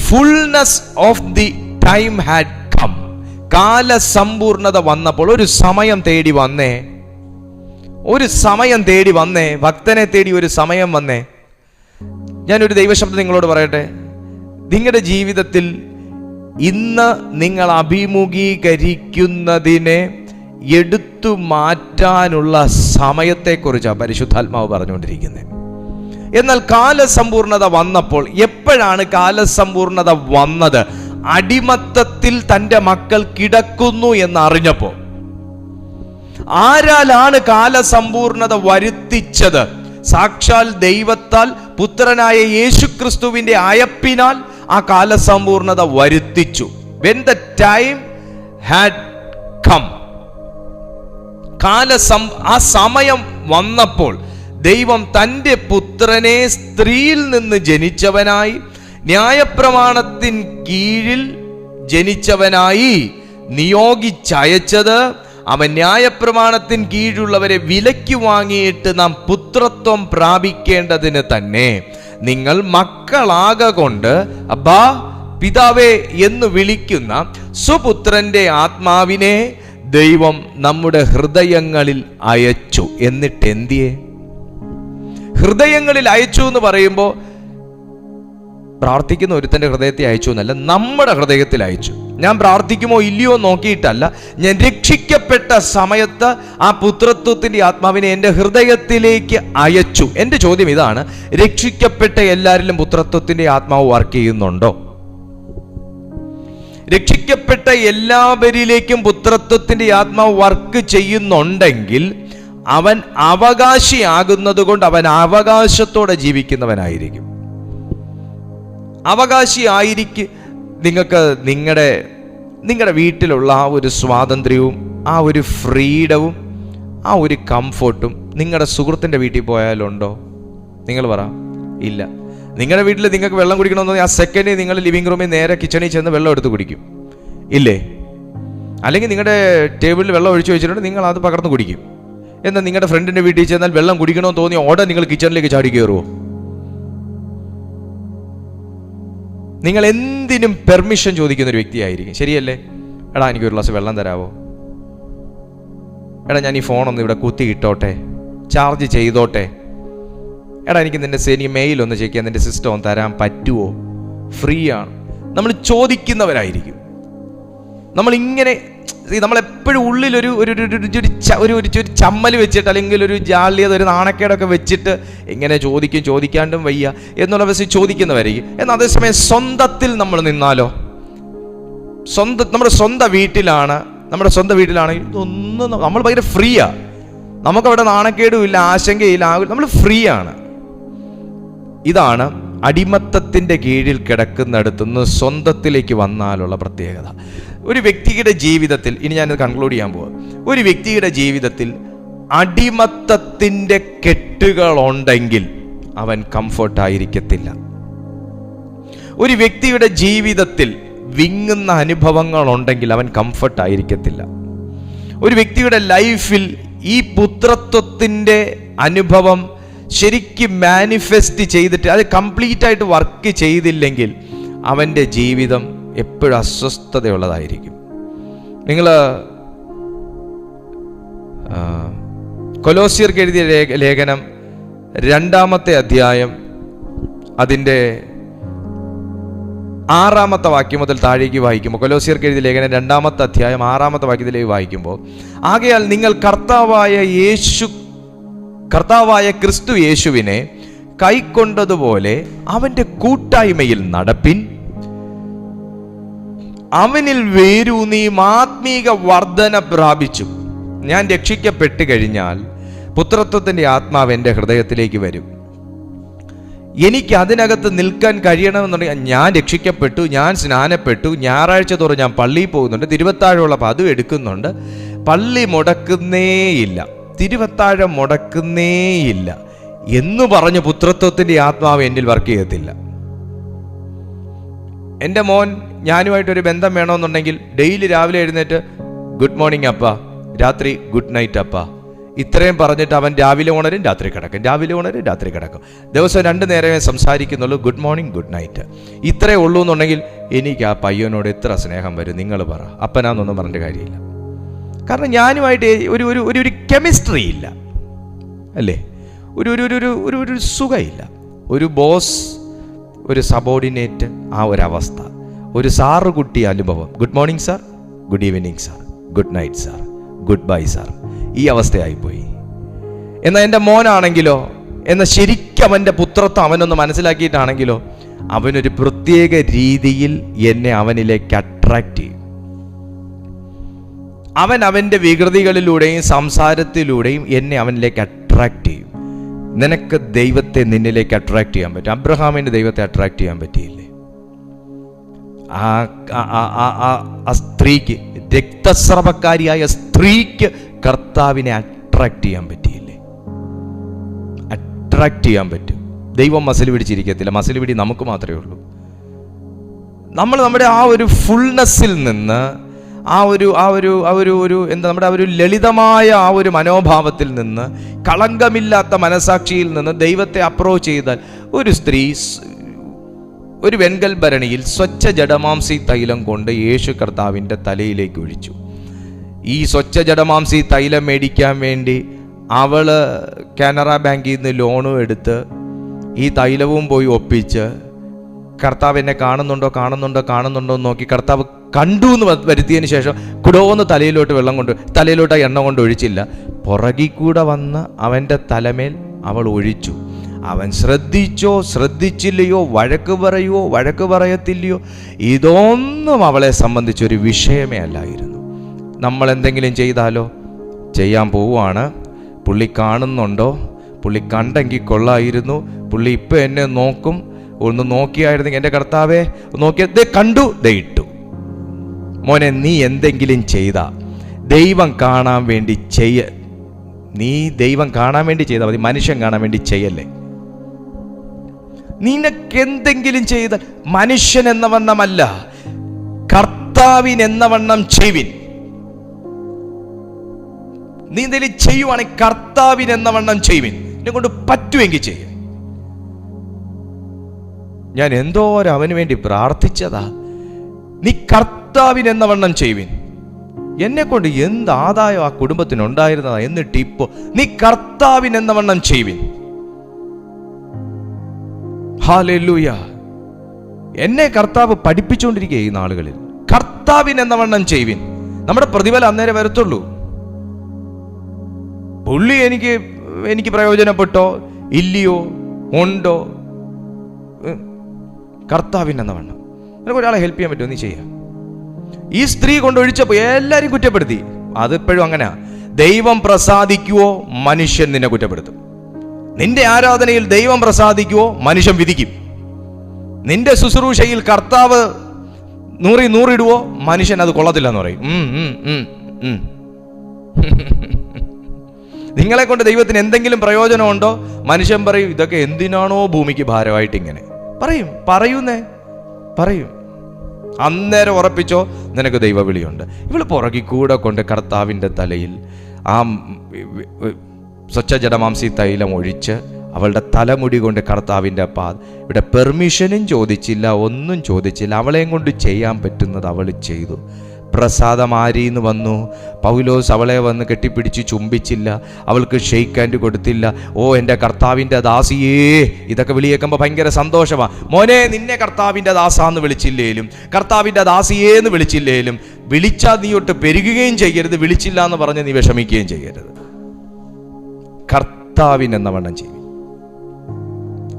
fullness of the time had come, കാലസമ്പൂർണത വന്നപ്പോൾ, ഒരു സമയം തേടി വന്നേ, ഭക്തനെ തേടി ഒരു സമയം വന്നേ. ഞാനൊരു ദൈവശബ്ദം നിങ്ങളോട് പറയട്ടെ. നിങ്ങളുടെ ജീവിതത്തിൽ ഇന്ന് നിങ്ങൾ അഭിമുഖീകരിക്കുന്നതിനെ എടുത്തു മാറ്റാനുള്ള സമയത്തെക്കുറിച്ചാണ് പരിശുദ്ധാത്മാവ് പറഞ്ഞുകൊണ്ടിരിക്കുന്നത്. എന്നാൽ കാലസമ്പൂർണത വന്നപ്പോൾ, എപ്പോഴാണ് കാലസമ്പൂർണത വന്നത്? അടിമത്തത്തിൽ തൻ്റെ മക്കൾ കിടക്കുന്നു എന്നറിഞ്ഞപ്പോൾ. ആരാലാണ് കാലസമ്പൂർണത വരുത്തിച്ചത്? സാക്ഷാൽ ദൈവത്താൽ, പുത്രനായ യേശുക്രിസ്തുവിന്റെ അയപ്പിനാൽ ആ കാലസമ്പൂർണത വരുത്തിച്ചു. When the time had come, ആ സമയം വന്നപ്പോൾ ദൈവം തൻ്റെ പുത്രനെ സ്ത്രീയിൽ നിന്ന് ജനിച്ചവനായി, ന്യായപ്രമാണത്തിൻ കീഴിൽ ജനിച്ചവനായി നിയോഗിച്ചയച്ചത്. അവൻ ന്യായപ്രമാണത്തിൻ കീഴുള്ളവരെ വിലയ്ക്ക് വാങ്ങിയിട്ട് നാം പുത്രത്വം പ്രാപിക്കേണ്ടതിന് തന്നെ. നിങ്ങൾ മക്കളാകൊണ്ട് അബ്ബാ പിതാവേ എന്ന് വിളിക്കുന്ന സുപുത്രന്റെ ആത്മാവിനെ ദൈവം നമ്മുടെ ഹൃദയങ്ങളിൽ അയച്ചു. എന്നിട്ട് എന്തിയെ? ഹൃദയങ്ങളിൽ അയച്ചു എന്ന് പറയുമ്പോൾ പ്രാർത്ഥിക്കുന്ന ഒരുത്തൻ്റെ ഹൃദയത്തെ അയച്ചു എന്നല്ല, നമ്മുടെ ഹൃദയത്തിൽ അയച്ചു. ഞാൻ പ്രാർത്ഥിക്കുമോ ഇല്ലയോ നോക്കിയിട്ടല്ല, ഞാൻ രക്ഷിക്കപ്പെട്ട സമയത്ത് ആ പുത്രത്വത്തിൻ്റെ ആത്മാവിനെ എൻ്റെ ഹൃദയത്തിലേക്ക് അയച്ചു. എൻ്റെ ചോദ്യം ഇതാണ്, രക്ഷിക്കപ്പെട്ട എല്ലാവരിലും പുത്രത്വത്തിൻ്റെ ആത്മാവ് വർക്ക് ചെയ്യുന്നുണ്ടോ? രക്ഷിക്കപ്പെട്ട എല്ലാവരിലേക്കും പുത്രത്വത്തിൻ്റെ ആത്മാവ് വർക്ക് ചെയ്യുന്നുണ്ടെങ്കിൽ അവൻ അവകാശിയാകുന്നത് കൊണ്ട് അവൻ അവകാശത്തോടെ ജീവിക്കുന്നവനായിരിക്കും. അവകാശിയായിരിക്കും. നിങ്ങൾക്ക് നിങ്ങളുടെ വീട്ടിലുള്ള ആ ഒരു സ്വാതന്ത്ര്യവും ആ ഒരു ഫ്രീഡവും ആ ഒരു കംഫർട്ടും നിങ്ങളുടെ സുഹൃത്തിൻ്റെ വീട്ടിൽ പോയാലുണ്ടോ? നിങ്ങൾ പറ. ഇല്ല. നിങ്ങളുടെ വീട്ടിൽ നിങ്ങൾക്ക് വെള്ളം കുടിക്കണമെന്ന് ആ സെക്കൻഡ് നിങ്ങൾ ലിവിംഗ് റൂമിൽ നേരെ കിച്ചണിൽ ചെന്ന് വെള്ളം എടുത്ത് കുടിക്കും, ഇല്ലേ? അല്ലെങ്കിൽ നിങ്ങളുടെ ടേബിളിൽ വെള്ളം ഒഴിച്ചു വെച്ചിട്ടുണ്ട്, നിങ്ങൾ അത് പകർന്ന് കുടിക്കും. എന്നാൽ നിങ്ങളുടെ ഫ്രണ്ടിൻ്റെ വീട്ടിൽ ചെന്നാൽ വെള്ളം കുടിക്കണമെന്ന് തോന്നി ഓടെ നിങ്ങൾ കിച്ചണിലേക്ക് ചാടി കയറുമോ? നിങ്ങൾ എന്തിനും പെർമിഷൻ ചോദിക്കുന്ന ഒരു വ്യക്തിയായിരിക്കും, ശരിയല്ലേ? എടാ എനിക്കൊരു ഗ്ലാസ് വെള്ളം തരാവോ? എടാ ഞാൻ ഈ ഫോണൊന്ന് ഇവിടെ കുത്തി ഇട്ടോട്ടെ, ചാർജ് ചെയ്തോട്ടെ. എടാ എനിക്ക് മെയിലൊന്ന് ചെക്ക് ചെയ്യാൻ നിൻ്റെ സിസ്റ്റം ഒന്ന് തരാൻ പറ്റുമോ? ഫ്രീ ആണ്. നമ്മൾ ചോദിക്കുന്നവരായിരിക്കും. നമ്മളിങ്ങനെ നമ്മളെപ്പോഴും ഉള്ളിലൊരു ഒരു ചമ്മൽ വെച്ചിട്ട്, അല്ലെങ്കിൽ ഒരു ജാള്യത, ഒരു നാണക്കേടൊക്കെ വെച്ചിട്ട് ഇങ്ങനെ ചോദിക്കാണ്ടും വയ്യ എന്നുള്ള അവസ്ഥ ചോദിക്കുന്നവരായിരിക്കും. എന്നാൽ അതേസമയം സ്വന്തത്തിൽ നമ്മൾ നിന്നാലോ, നമ്മുടെ സ്വന്തം വീട്ടിലാണെങ്കിൽ ഇതൊന്നും നമ്മൾ ഭയങ്കര ഫ്രീയാ. നമുക്കവിടെ നാണക്കേടും ഇല്ല, ആശങ്കയില്ല, നമ്മൾ ഫ്രീ ആണ്. ഇതാണ് അടിമത്തത്തിൻ്റെ കീഴിൽ കിടക്കുന്നിടത്തുനിന്ന് സ്വന്തത്തിലേക്ക് വന്നാലുള്ള പ്രത്യേകത. ഒരു വ്യക്തിയുടെ ജീവിതത്തിൽ, ഇനി ഞാനത് കൺക്ലൂഡ് ചെയ്യാൻ പോവാം, ഒരു വ്യക്തിയുടെ ജീവിതത്തിൽ അടിമത്തത്തിൻ്റെ കെട്ടുകളുണ്ടെങ്കിൽ അവൻ കംഫർട്ടായിരിക്കത്തില്ല. ഒരു വ്യക്തിയുടെ ജീവിതത്തിൽ വിങ്ങുന്ന അനുഭവങ്ങളുണ്ടെങ്കിൽ അവൻ കംഫർട്ടായിരിക്കത്തില്ല. ഒരു വ്യക്തിയുടെ ലൈഫിൽ ഈ പുത്രത്വത്തിൻ്റെ അനുഭവം ശരിക്കും മാനിഫെസ്റ്റ് ചെയ്തിട്ട് അത് കംപ്ലീറ്റ് ആയിട്ട് വർക്ക് ചെയ്തില്ലെങ്കിൽ അവൻ്റെ ജീവിതം എപ്പോഴും അസ്വസ്ഥതയുള്ളതായിരിക്കും. നിങ്ങൾ കൊലോസ്യർക്ക് എഴുതിയ ലേഖനം 2-ാമത്തെ അധ്യായം അതിൻ്റെ 6-ാമത്തെ വാക്യം മുതൽ താഴേക്ക് വായിക്കുമ്പോൾ, കൊലോസ്യർക്ക് എഴുതിയ ലേഖനം 2-ാമത്തെ അധ്യായം 6-ാമത്തെ വാക്യത്തിലേക്ക് വായിക്കുമ്പോൾ, ആകയാൽ നിങ്ങൾ കർത്താവായ ക്രിസ്തു യേശുവിനെ കൈക്കൊണ്ടതുപോലെ അവൻ്റെ കൂട്ടായ്മയിൽ നടപ്പിൻ, അവനിൽ വേരൂന്നിയും ആത്മീക വർധന പ്രാപിച്ചു. ഞാൻ രക്ഷിക്കപ്പെട്ട് കഴിഞ്ഞാൽ പുത്രത്വത്തിൻ്റെ ആത്മാവ് എൻ്റെ ഹൃദയത്തിലേക്ക് വരും. എനിക്ക് അതിനകത്ത് നിൽക്കാൻ കഴിയണമെന്നുണ്ടെങ്കിൽ ഞാൻ രക്ഷിക്കപ്പെട്ടു, ഞാൻ സ്നാനപ്പെട്ടു, ഞായറാഴ്ച തോറും ഞാൻ പള്ളിയിൽ പോകുന്നുണ്ട്, തിരുവത്താഴമുള്ളപ്പോൾ അതും എടുക്കുന്നുണ്ട്, പള്ളി മുടക്കുന്നേയില്ല, തിരുവത്താഴം മുടക്കുന്നേയില്ല എന്ന് പറഞ്ഞ് പുത്രത്വത്തിൻ്റെ ആത്മാവ് എന്നിൽ വർക്ക് ചെയ്യത്തില്ല. എൻ്റെ മോൻ ഞാനുമായിട്ടൊരു ബന്ധം വേണമെന്നുണ്ടെങ്കിൽ ഡെയിലി രാവിലെ എഴുന്നേറ്റ് ഗുഡ് മോർണിംഗ് അപ്പ, രാത്രി ഗുഡ് നൈറ്റ് അപ്പ, ഇത്രയും പറഞ്ഞിട്ട് അവൻ രാവിലെ ഉണരും രാത്രി കിടക്കും, രാവിലെ ഉണരും രാത്രി കിടക്കും. ദിവസം 2 നേരമേ സംസാരിക്കുന്നുള്ളൂ, ഗുഡ് മോർണിംഗ് ഗുഡ് നൈറ്റ്, ഇത്രേ ഉള്ളൂ എന്നുണ്ടെങ്കിൽ എനിക്ക് ആ പയ്യനോട് എത്ര സ്നേഹം വരും നിങ്ങൾ പറ. അപ്പനാന്നൊന്നും പറഞ്ഞിട്ട് കാര്യമില്ല. കാരണം ഞാനുമായിട്ട് ഒരു കെമിസ്ട്രി ഇല്ല, അല്ലേ? ഒരു സുഖമില്ല. ഒരു ബോസ്, ഒരു സബോർഡിനേറ്റ്, ആ ഒരവസ്ഥ, ഒരു സാറ് കുട്ടി അനുഭവം, good morning sir, good evening sir, good night sir, good bye sir, ഈ അവസ്ഥയായിപ്പോയി. എന്നാൽ എൻ്റെ മോനാണെങ്കിലോ, എന്നാൽ ശരിക്കും അവൻ്റെ പുത്രത്വം അവനൊന്ന് മനസ്സിലാക്കിയിട്ടാണെങ്കിലോ, അവനൊരു പ്രത്യേക രീതിയിൽ എന്നെ അവനിലേക്ക് അട്രാക്റ്റ് ചെയ്യും. അവൻ്റെ വികൃതികളിലൂടെയും സംസാരത്തിലൂടെയും എന്നെ അവനിലേക്ക് അട്രാക്റ്റ് ചെയ്യും. നിനക്ക് ദൈവത്തെ നിന്നിലേക്ക് അട്രാക്റ്റ് ചെയ്യാൻ പറ്റും. അബ്രഹാമിന് ദൈവത്തെ അട്രാക്റ്റ് ചെയ്യാൻ പറ്റിയില്ലേ? ആ സ്ത്രീക്ക്, രക്തസ്രവക്കാരിയായ സ്ത്രീക്ക് കർത്താവിനെ അട്രാക്റ്റ് ചെയ്യാൻ പറ്റിയില്ലേ? അട്രാക്റ്റ് ചെയ്യാൻ പറ്റും. ദൈവം മസിൽ പിടിച്ചിരിക്കത്തില്ല, മസിൽ പിടി നമുക്ക് മാത്രമേ ഉള്ളൂ. നമ്മൾ നമ്മുടെ ആ ഒരു ഫുൾനെസ്സിൽ നിന്ന്, നമ്മുടെ ആ ഒരു ലളിതമായ ആ ഒരു മനോഭാവത്തിൽ നിന്ന്, കളങ്കമില്ലാത്ത മനസാക്ഷിയിൽ നിന്ന് ദൈവത്തെ അപ്രോച്ച് ചെയ്താൽ, ഒരു സ്ത്രീ ഒരു വെൺകൽ ഭരണിയിൽ സ്വച്ഛ ജഡമാംസി തൈലം കൊണ്ട് യേശു കർത്താവിൻ്റെ തലയിലേക്ക് ഒഴിച്ചു. ഈ സ്വച്ഛ ജഡമാംസി തൈലം മേടിക്കാൻ വേണ്ടി അവള് കാനറ ബാങ്കിൽ നിന്ന് ലോണും എടുത്ത് ഈ തൈലവും പോയി ഒപ്പിച്ച് കർത്താവ് എന്നെ കാണുന്നുണ്ടോ എന്ന് നോക്കി കർത്താവ് കണ്ടു എന്ന് വരുത്തിയതിന് ശേഷം കുടോന്ന് തലയിലോട്ട് വെള്ളം കൊണ്ട് തലയിലോട്ട് ആ എണ്ണ കൊണ്ട് ഒഴിച്ചില്ല. പുറകിൽ കൂടെ വന്ന് അവൻ്റെ തലമേൽ അവൾ ഒഴിച്ചു. അവൻ ശ്രദ്ധിച്ചോ ശ്രദ്ധിച്ചില്ലയോ, വഴക്ക് പറയത്തില്ലയോ, ഇതൊന്നും അവളെ സംബന്ധിച്ചൊരു വിഷയമേ അല്ലായിരുന്നു. നമ്മൾ എന്തെങ്കിലും ചെയ്താലോ, ചെയ്യാൻ പോവുകയാണ്, പുള്ളി കാണുന്നുണ്ടോ, പുള്ളി കണ്ടെങ്കിൽ കൊള്ളായിരുന്നു, പുള്ളി ഇപ്പം എന്നെ നോക്കും, ഒന്ന് നോക്കിയായിരുന്നെങ്കിൽ എൻ്റെ കർത്താവേ നോക്കിയത് കണ്ടു ദേ ഇട്ടു. മോനെ, നീ എന്തെങ്കിലും ചെയ്താ ദൈവം കാണാൻ വേണ്ടി നീ ദൈവം കാണാൻ വേണ്ടി ചെയ്താൽ മതി, മനുഷ്യൻ കാണാൻ വേണ്ടി ചെയ്യല്ലേ. നിനക്കെന്തെങ്കിലും ചെയ്ത മനുഷ്യൻ എന്ന വണ്ണമല്ല, കർത്താവിനെന്ന വണ്ണം ചെയ്വിൻ. നീ എന്തെങ്കിലും ചെയ്യുവാണെങ്കിൽ കർത്താവിനെന്ന വണ്ണം ചെയ്വിൻ. എന്നെ കൊണ്ട് പറ്റുമെങ്കിൽ ചെയ്യ. ഞാൻ എന്തോരം അവന് വേണ്ടി പ്രാർത്ഥിച്ചതാ. നീ കർത്താവിനെന്ന വണ്ണം ചെയ്വിൻ. എന്നെ കൊണ്ട് എന്ത് ആദായം ആ കുടുംബത്തിനുണ്ടായിരുന്നതാ, എന്നിട്ട് ഇപ്പോ നീ കർത്താവിനെന്ന വണ്ണം ചെയ്വിൻ. ഹല്ലേലൂയ. എന്നെ കർത്താവ് പഠിപ്പിച്ചുകൊണ്ടിരിക്കുക ഈ നാളുകളിൽ. കർത്താവിനെന്ന വണ്ണം ചെയ്വിൻ. നമ്മുടെ പ്രതിഫലം അന്നേരം വരത്തുള്ളൂ. പുള്ളി എനിക്ക് പ്രയോജനപ്പെട്ടോ ഇല്ലയോ, ഉണ്ടോ, കർത്താവിനെന്ന വണ്ണം. നിനക്ക് ഒരാളെ ഹെൽപ്പ് ചെയ്യാൻ പറ്റുമോ, നീ ചെയ്യാം. ഈ സ്ത്രീ കൊണ്ടൊഴിച്ചപ്പോൾ എല്ലാവരും കുറ്റപ്പെടുത്തി. അതിപ്പോഴും അങ്ങനെയാ. ദൈവം പ്രസാദിക്കുവോ, മനുഷ്യൻ നിന്നെ കുറ്റപ്പെടുത്തും. നിന്റെ ആരാധനയിൽ ദൈവം പ്രസാദിക്കുവോ, മനുഷ്യൻ വിധിക്കും. നിന്റെ ശുശ്രൂഷയിൽ കർത്താവ് 100 ഇടുവോ, മനുഷ്യൻ അത് കൊള്ളത്തില്ലെന്ന് പറയും. നിങ്ങളെ കൊണ്ട് ദൈവത്തിന് എന്തെങ്കിലും പ്രയോജനമുണ്ടോ, മനുഷ്യൻ പറയും ഇതൊക്കെ എന്തിനാണോ ഭൂമിക്ക് ഭാരമായിട്ട് ഇങ്ങനെ പറയും. അന്നേരം ഉറപ്പിച്ചോ നിനക്ക് ദൈവവിളിയുണ്ട്. ഇവള് പുറകിൽ കൂടെ കൊണ്ട് കർത്താവിൻ്റെ തലയിൽ ആ സ്വച്ഛജടമാംസി തൈലം ഒഴിച്ച് അവളുടെ തലമുടി കൊണ്ട് കർത്താവിൻ്റെ ഇവിടെ പെർമിഷനും ചോദിച്ചില്ല, ഒന്നും ചോദിച്ചില്ല. അവളെയും കൊണ്ട് ചെയ്യാൻ പറ്റുന്നത് അവൾ ചെയ്തു. പ്രസാദം ആരിന്ന് വന്നു. പൗലോസ് അവളെ വന്ന് കെട്ടിപ്പിടിച്ച് ചുംബിച്ചില്ല, അവൾക്ക് ഷെയ്ക്ക് ഹാൻഡ് കൊടുത്തില്ല. ഓ എൻ്റെ കർത്താവിൻ്റെ ദാസിയേ, ഇതൊക്കെ വിളിയേക്കുമ്പോൾ ഭയങ്കര സന്തോഷമാണ്. മോനെ, നിന്നെ കർത്താവിൻ്റെ ദാസാന്ന് വിളിച്ചില്ലേലും, കർത്താവിൻ്റെ ദാസിയേന്ന് വിളിച്ചില്ലേലും, വിളിച്ചാൽ നീ ഒട്ട് പെരുകുകയും ചെയ്യരുത്, വിളിച്ചില്ല എന്ന് പറഞ്ഞ് നീ വിഷമിക്കുകയും ചെയ്യരുത്. കർത്താവിനെന്ന വണ്ണം ചെയ്യും,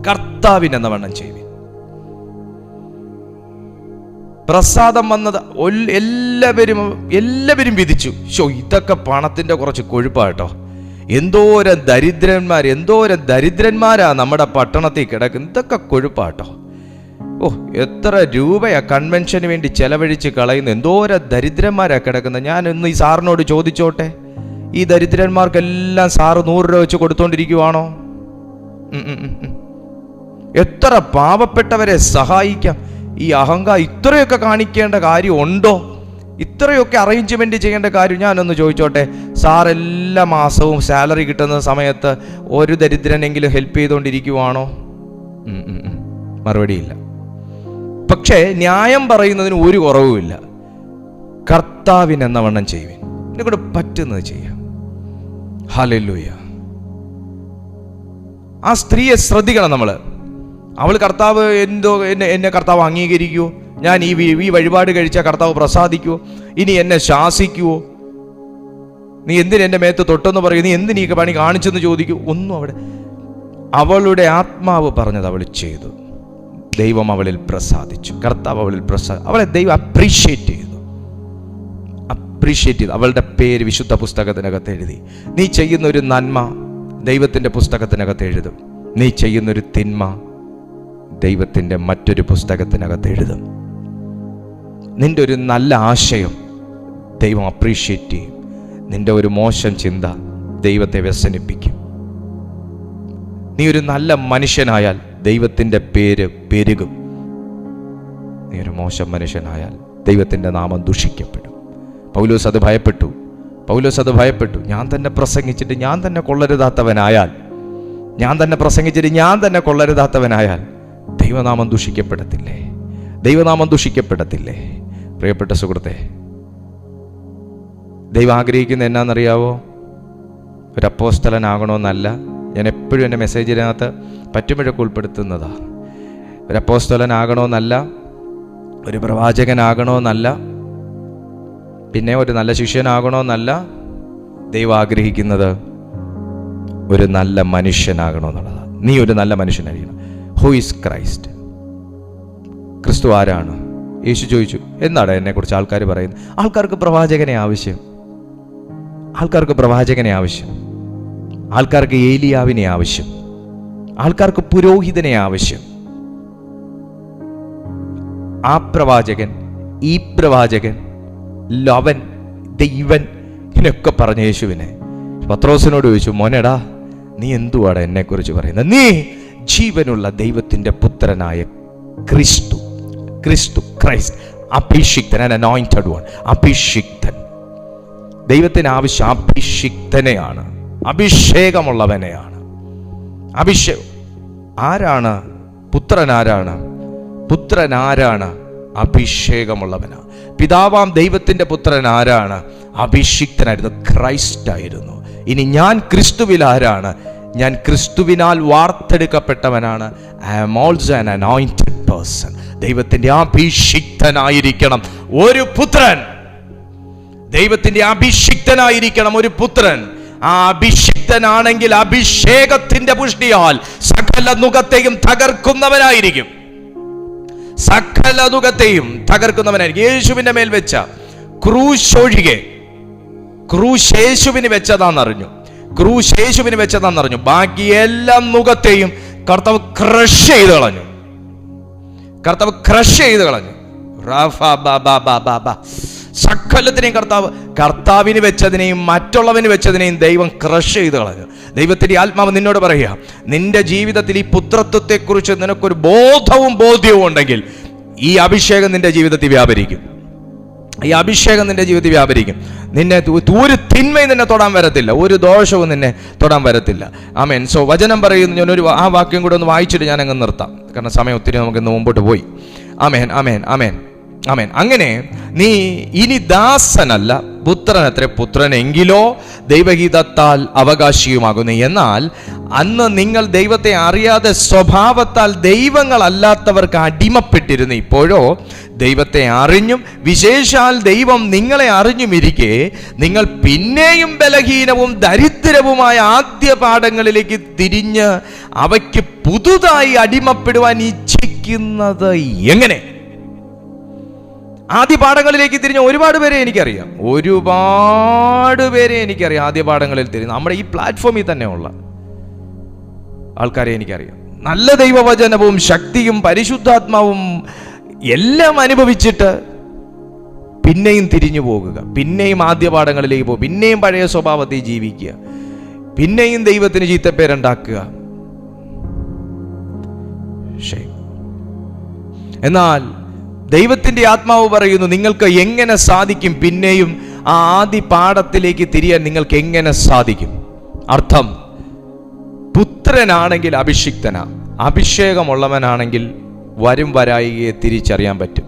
കർത്താവിനെന്ന വണ്ണം ചെയ്യും. പ്രസാദം വന്നത് എല്ലാവരും വിധിച്ചു. ഇതൊക്കെ പണത്തിന്റെ കുറച്ച് കൊഴുപ്പാട്ടോ. എന്തോരം ദരിദ്രന്മാരാ നമ്മുടെ പട്ടണത്തിൽ കിടക്കുന്നത്. ഇതൊക്കെ കൊഴുപ്പാട്ടോ. എത്ര രൂപയാ കൺവെൻഷന് വേണ്ടി ചെലവഴിച്ച് കളയുന്ന, എന്തോരം ദരിദ്രന്മാരാ കിടക്കുന്നത്. ഞാൻ ഇന്ന് ഈ സാറിനോട് ചോദിച്ചോട്ടെ, ഈ ദരിദ്രന്മാർക്കെല്ലാം സാറ് 100 രൂപ വെച്ച് കൊടുത്തോണ്ടിരിക്കുവാണോ? എത്ര പാവപ്പെട്ടവരെ സഹായിക്കാം. ഈ അഹങ്കാരം ഇത്രയൊക്കെ കാണിക്കേണ്ട കാര്യം ഉണ്ടോ? ഇത്രയൊക്കെ അറേഞ്ച്മെന്റ് ചെയ്യേണ്ട കാര്യം? ഞാനൊന്ന് ചോദിച്ചോട്ടെ, സാർ എല്ലാ മാസവും സാലറി കിട്ടുന്ന സമയത്ത് ഒരു ദരിദ്രനെങ്കിലും ഹെൽപ്പ് ചെയ്തുകൊണ്ടിരിക്കുവാണോ? മറുപടിയില്ല. പക്ഷേ ന്യായം പറയുന്നതിന് ഒരു കുറവുമില്ല. കർത്താവിനെന്ന വണ്ണം ചെയ്യുവിൻ. എന്നെ കൊണ്ട് പറ്റുന്നത് ചെയ്യാം. ഹല്ലേലൂയ. ആ സ്ത്രീയെ ശ്രദ്ധിക്കണം നമ്മൾ. അവൾ കർത്താവ് എന്നെ കർത്താവ് അംഗീകരിക്കുമോ? ഞാൻ ഈ വഴിപാട് കഴിച്ചാൽ കർത്താവ് പ്രസാദിക്കുമോ? ഇനി എന്നെ ശാസിക്കുമോ? നീ എന്തിന് എൻ്റെ മേത്ത് തൊട്ടെന്ന് പറയും, നീ എന്തിനീ പണി കാണിച്ചെന്ന് ചോദിക്കൂ? ഒന്നും അവിടെ. അവളുടെ ആത്മാവ് പറഞ്ഞത് അവൾ ചെയ്തു. ദൈവം അവളിൽ പ്രസാദിച്ചു. കർത്താവ് അവളിൽ അവളെ ദൈവം അപ്രീഷിയേറ്റ് ചെയ്തു. അവളുടെ പേര് വിശുദ്ധ പുസ്തകത്തിനകത്ത് എഴുതി. നീ ചെയ്യുന്നൊരു നന്മ ദൈവത്തിൻ്റെ പുസ്തകത്തിനകത്ത് എഴുതും. നീ ചെയ്യുന്നൊരു തിന്മ ദൈവത്തിൻ്റെ മറ്റൊരു പുസ്തകത്തിനകത്ത് എഴുതും. നിന്റെ ഒരു നല്ല ആശയം ദൈവം അപ്രീഷിയേറ്റ് ചെയ്യും. നിന്റെ ഒരു മോശം ചിന്ത ദൈവത്തെ വ്യസനിപ്പിക്കും. നീ ഒരു നല്ല മനുഷ്യനായാൽ ദൈവത്തിൻ്റെ പേര് പെരുകും. നീ ഒരു മോശം മനുഷ്യനായാൽ ദൈവത്തിൻ്റെ നാമം ദുഷിക്കപ്പെടും. പൗലോസ് അത് ഭയപ്പെട്ടു. ഞാൻ തന്നെ പ്രസംഗിച്ചിട്ട് ഞാൻ തന്നെ കൊള്ളരുതാത്തവനായാൽ ദൈവനാമം ദുഷിക്കപ്പെടത്തില്ലേ? പ്രിയപ്പെട്ട സുഹൃത്തെ, ദൈവം ആഗ്രഹിക്കുന്ന എന്നാന്നറിയാവോ? ഒരു അപ്പോസ്തലനാകണമെന്നല്ല. ഞാൻ എപ്പോഴും എൻ്റെ മെസ്സേജിനകത്ത് പറ്റുമ്പോഴൊക്കെ ഉൾപ്പെടുത്തുന്നതാണ്. ഒരു അപ്പോസ്തലനാകണമെന്നല്ല, ഒരു പ്രവാചകനാകണമെന്നല്ല, പിന്നെ ഒരു നല്ല ശിഷ്യനാകണമെന്നല്ല. ദൈവം ആഗ്രഹിക്കുന്നത് ഒരു നല്ല മനുഷ്യനാകണമെന്നുള്ളതാണ്. നീ ഒരു നല്ല മനുഷ്യനായിരിക്കണം. Who is Christ? ക്രിസ്തു ആരാണ്? യേശു ചോദിച്ചു, എന്താണ് എന്നെക്കുറിച്ച് ആൾക്കാർ പറയുന്നത്? ആൾക്കാർക്ക് പ്രവാചകനെ ആവശ്യം, ആൾക്കാർക്ക് പ്രവാചകനെ ആവശ്യം, ആൾക്കാർക്ക് ഏലിയാവിനെ ആവശ്യം, ആൾക്കാർക്ക് പുരോഹിതനെ ആവശ്യം. ആ പ്രവാചകൻ, ഈ പ്രവാചകൻ, ലവൻ, ദൈവൻ എന്നൊക്കെ പറഞ്ഞ യേശുവിനെ പത്രോസിനോട് ചോദിച്ചു, മോനെടാ നീ എന്തുവാടാ എന്നെക്കുറിച്ച് പറയുന്നത്? നീ ജീവനുള്ള ദൈവത്തിൻ്റെ പുത്രനായ ക്രിസ്തു, ക്രിസ്തു, ക്രൈസ്റ്റ്, അഭിഷിക്തൻ, അനോയിന്റഡ് വൺ, അഭിഷിക്തൻ. ദൈവത്തിന് ആവശ്യം അഭിഷിക്തനെയാണ്, അഭിഷേകമുള്ളവനെയാണ്. അഭിഷേകം ആരാണ്? പുത്രൻ ആരാണ്? പുത്രൻ ആരാണ്? അഭിഷേകമുള്ളവനാണ്. പിതാവാം ദൈവത്തിൻ്റെ പുത്രൻ ആരാണ്? അഭിഷിക്തനായിരുന്നു, ക്രൈസ്റ്റ് ആയിരുന്നു. ഇനി ഞാൻ ക്രിസ്തുവിൽ ആരാണ്? ഞാൻ ക്രിസ്തുവിനാൽ വാർത്തെടുക്കപ്പെട്ടവനാണ്. I am also an anointed person. ദൈവത്തിൻ്റെ അഭിഷിക്തനായിരിക്കണം ഒരു പുത്രൻ. ദൈവത്തിൻ്റെ അഭിഷിക്തനായിരിക്കണം ഒരു പുത്രൻ. ആ അഭിഷിക്തനാണെങ്കിൽ അഭിഷേകത്തിന്റെ പുഷ്ടിയാൽ സകല നുകത്തെയും തകർക്കുന്നവനായിരിക്കും. സകല നുകത്തെയും തകർക്കുന്നവനായിരിക്കും. യേശുവിന്റെ മേൽ വെച്ച ക്രൂശ് ഒഴികെ, ക്രൂശ് യേശുവിന് വെച്ചതാണെന്നറിഞ്ഞു, ക്രൂശ് യേശുവിന് വെച്ചതാണെന്നറിഞ്ഞു. ബാക്കി എല്ലാ നുകത്തെയും കർത്താവ് ക്രഷ് ചെയ്ത് കളഞ്ഞു, കർത്താവ് ക്രഷ് ചെയ്ത് കളഞ്ഞു. സകലത്തിനെയും കർത്താവിന് വെച്ചതിനെയും മറ്റുള്ളവന് വെച്ചതിനെയും ദൈവം ക്രഷ് ചെയ്ത് കളഞ്ഞു. ദൈവത്തിന്റെ ആത്മാവ് നിന്നോട് പറയുക, നിന്റെ ജീവിതത്തിൽ ഈ പുത്രത്വത്തെക്കുറിച്ച് നിനക്കൊരു ബോധ്യവും ഉണ്ടെങ്കിൽ ഈ അഭിഷേകം നിന്റെ ജീവിതത്തിൽ വ്യാപരിക്കും. ഈ അഭിഷേകം നിന്റെ ജീവിതത്തിൽ വ്യാപരിക്കും. നിന്നെ ഒരു തിന്മയും നിന്നെ തൊടാൻ വരത്തില്ല, ഒരു ദോഷവും നിന്നെ തൊടാൻ വരത്തില്ല. ആമേൻ. സോ വചനം പറയുന്നു. ഞാനൊരു ആ വാക്യം കൂടെ ഒന്ന് വായിച്ചിട്ട് ഞാൻ അങ്ങ് നിർത്താം, കാരണം സമയം ഒത്തിരി നമുക്ക് ഇന്ന് മുമ്പോട്ട് പോയി. ആമേൻ, ആമേൻ, ആമേൻ, ആമേൻ. അങ്ങനെ നീ ഇനി ദാസനല്ല, പുത്രനത്രേ. പുത്രനെങ്കിലോ ദൈവഹിതത്താൽ അവകാശിയുമാകുന്നു. എന്നാൽ അന്ന് നിങ്ങൾ ദൈവത്തെ അറിയാതെ സ്വഭാവത്താൽ ദൈവങ്ങളല്ലാത്തവർക്ക് അടിമപ്പെട്ടിരുന്നു. ഇപ്പോഴോ ദൈവത്തെ അറിഞ്ഞും വിശേഷാൽ ദൈവം നിങ്ങളെ അറിഞ്ഞുമിരിക്കെ നിങ്ങൾ പിന്നെയും ബലഹീനവും ദരിദ്രവുമായ ആദ്യ പാഠങ്ങളിലേക്ക് തിരിഞ്ഞ് അവയ്ക്ക് പുതുതായി അടിമപ്പെടുവാൻ ഇച്ഛിക്കുന്നത് എങ്ങനെ? ആദ്യ പാഠങ്ങളിലേക്ക് തിരിഞ്ഞ ഒരുപാട് പേരെ എനിക്കറിയാം, ആദ്യ പാഠങ്ങളിൽ തിരിഞ്ഞ് നമ്മുടെ ഈ പ്ലാറ്റ്ഫോമിൽ തന്നെ ഉള്ള ആൾക്കാരെ എനിക്കറിയാം. നല്ല ദൈവവചനവും ശക്തിയും പരിശുദ്ധാത്മാവും എല്ലാം അനുഭവിച്ചിട്ട് പിന്നെയും തിരിഞ്ഞു പോകുക, പിന്നെയും ആദ്യ പാഠങ്ങളിലേക്ക് പോകുക, പിന്നെയും പഴയ സ്വഭാവത്തിൽ ജീവിക്കുക, പിന്നെയും ദൈവത്തിന് ചീത്തപ്പേരുണ്ടാക്കുക. എന്നാൽ ദൈവത്തിന്റെ ആത്മാവ് പറയുന്നു, നിങ്ങൾക്ക് എങ്ങനെ സാധിക്കും പിന്നെയും ആ ആദ്യ പാഠത്തിലേക്ക് തിരിയാൻ? നിങ്ങൾക്ക് എങ്ങനെ സാധിക്കും? അർത്ഥം, പുത്രനാണെങ്കിൽ അഭിഷിക്തനാ, അഭിഷേകമുള്ളവനാണെങ്കിൽ വരും വരായികയെ തിരിച്ചറിയാൻ പറ്റും.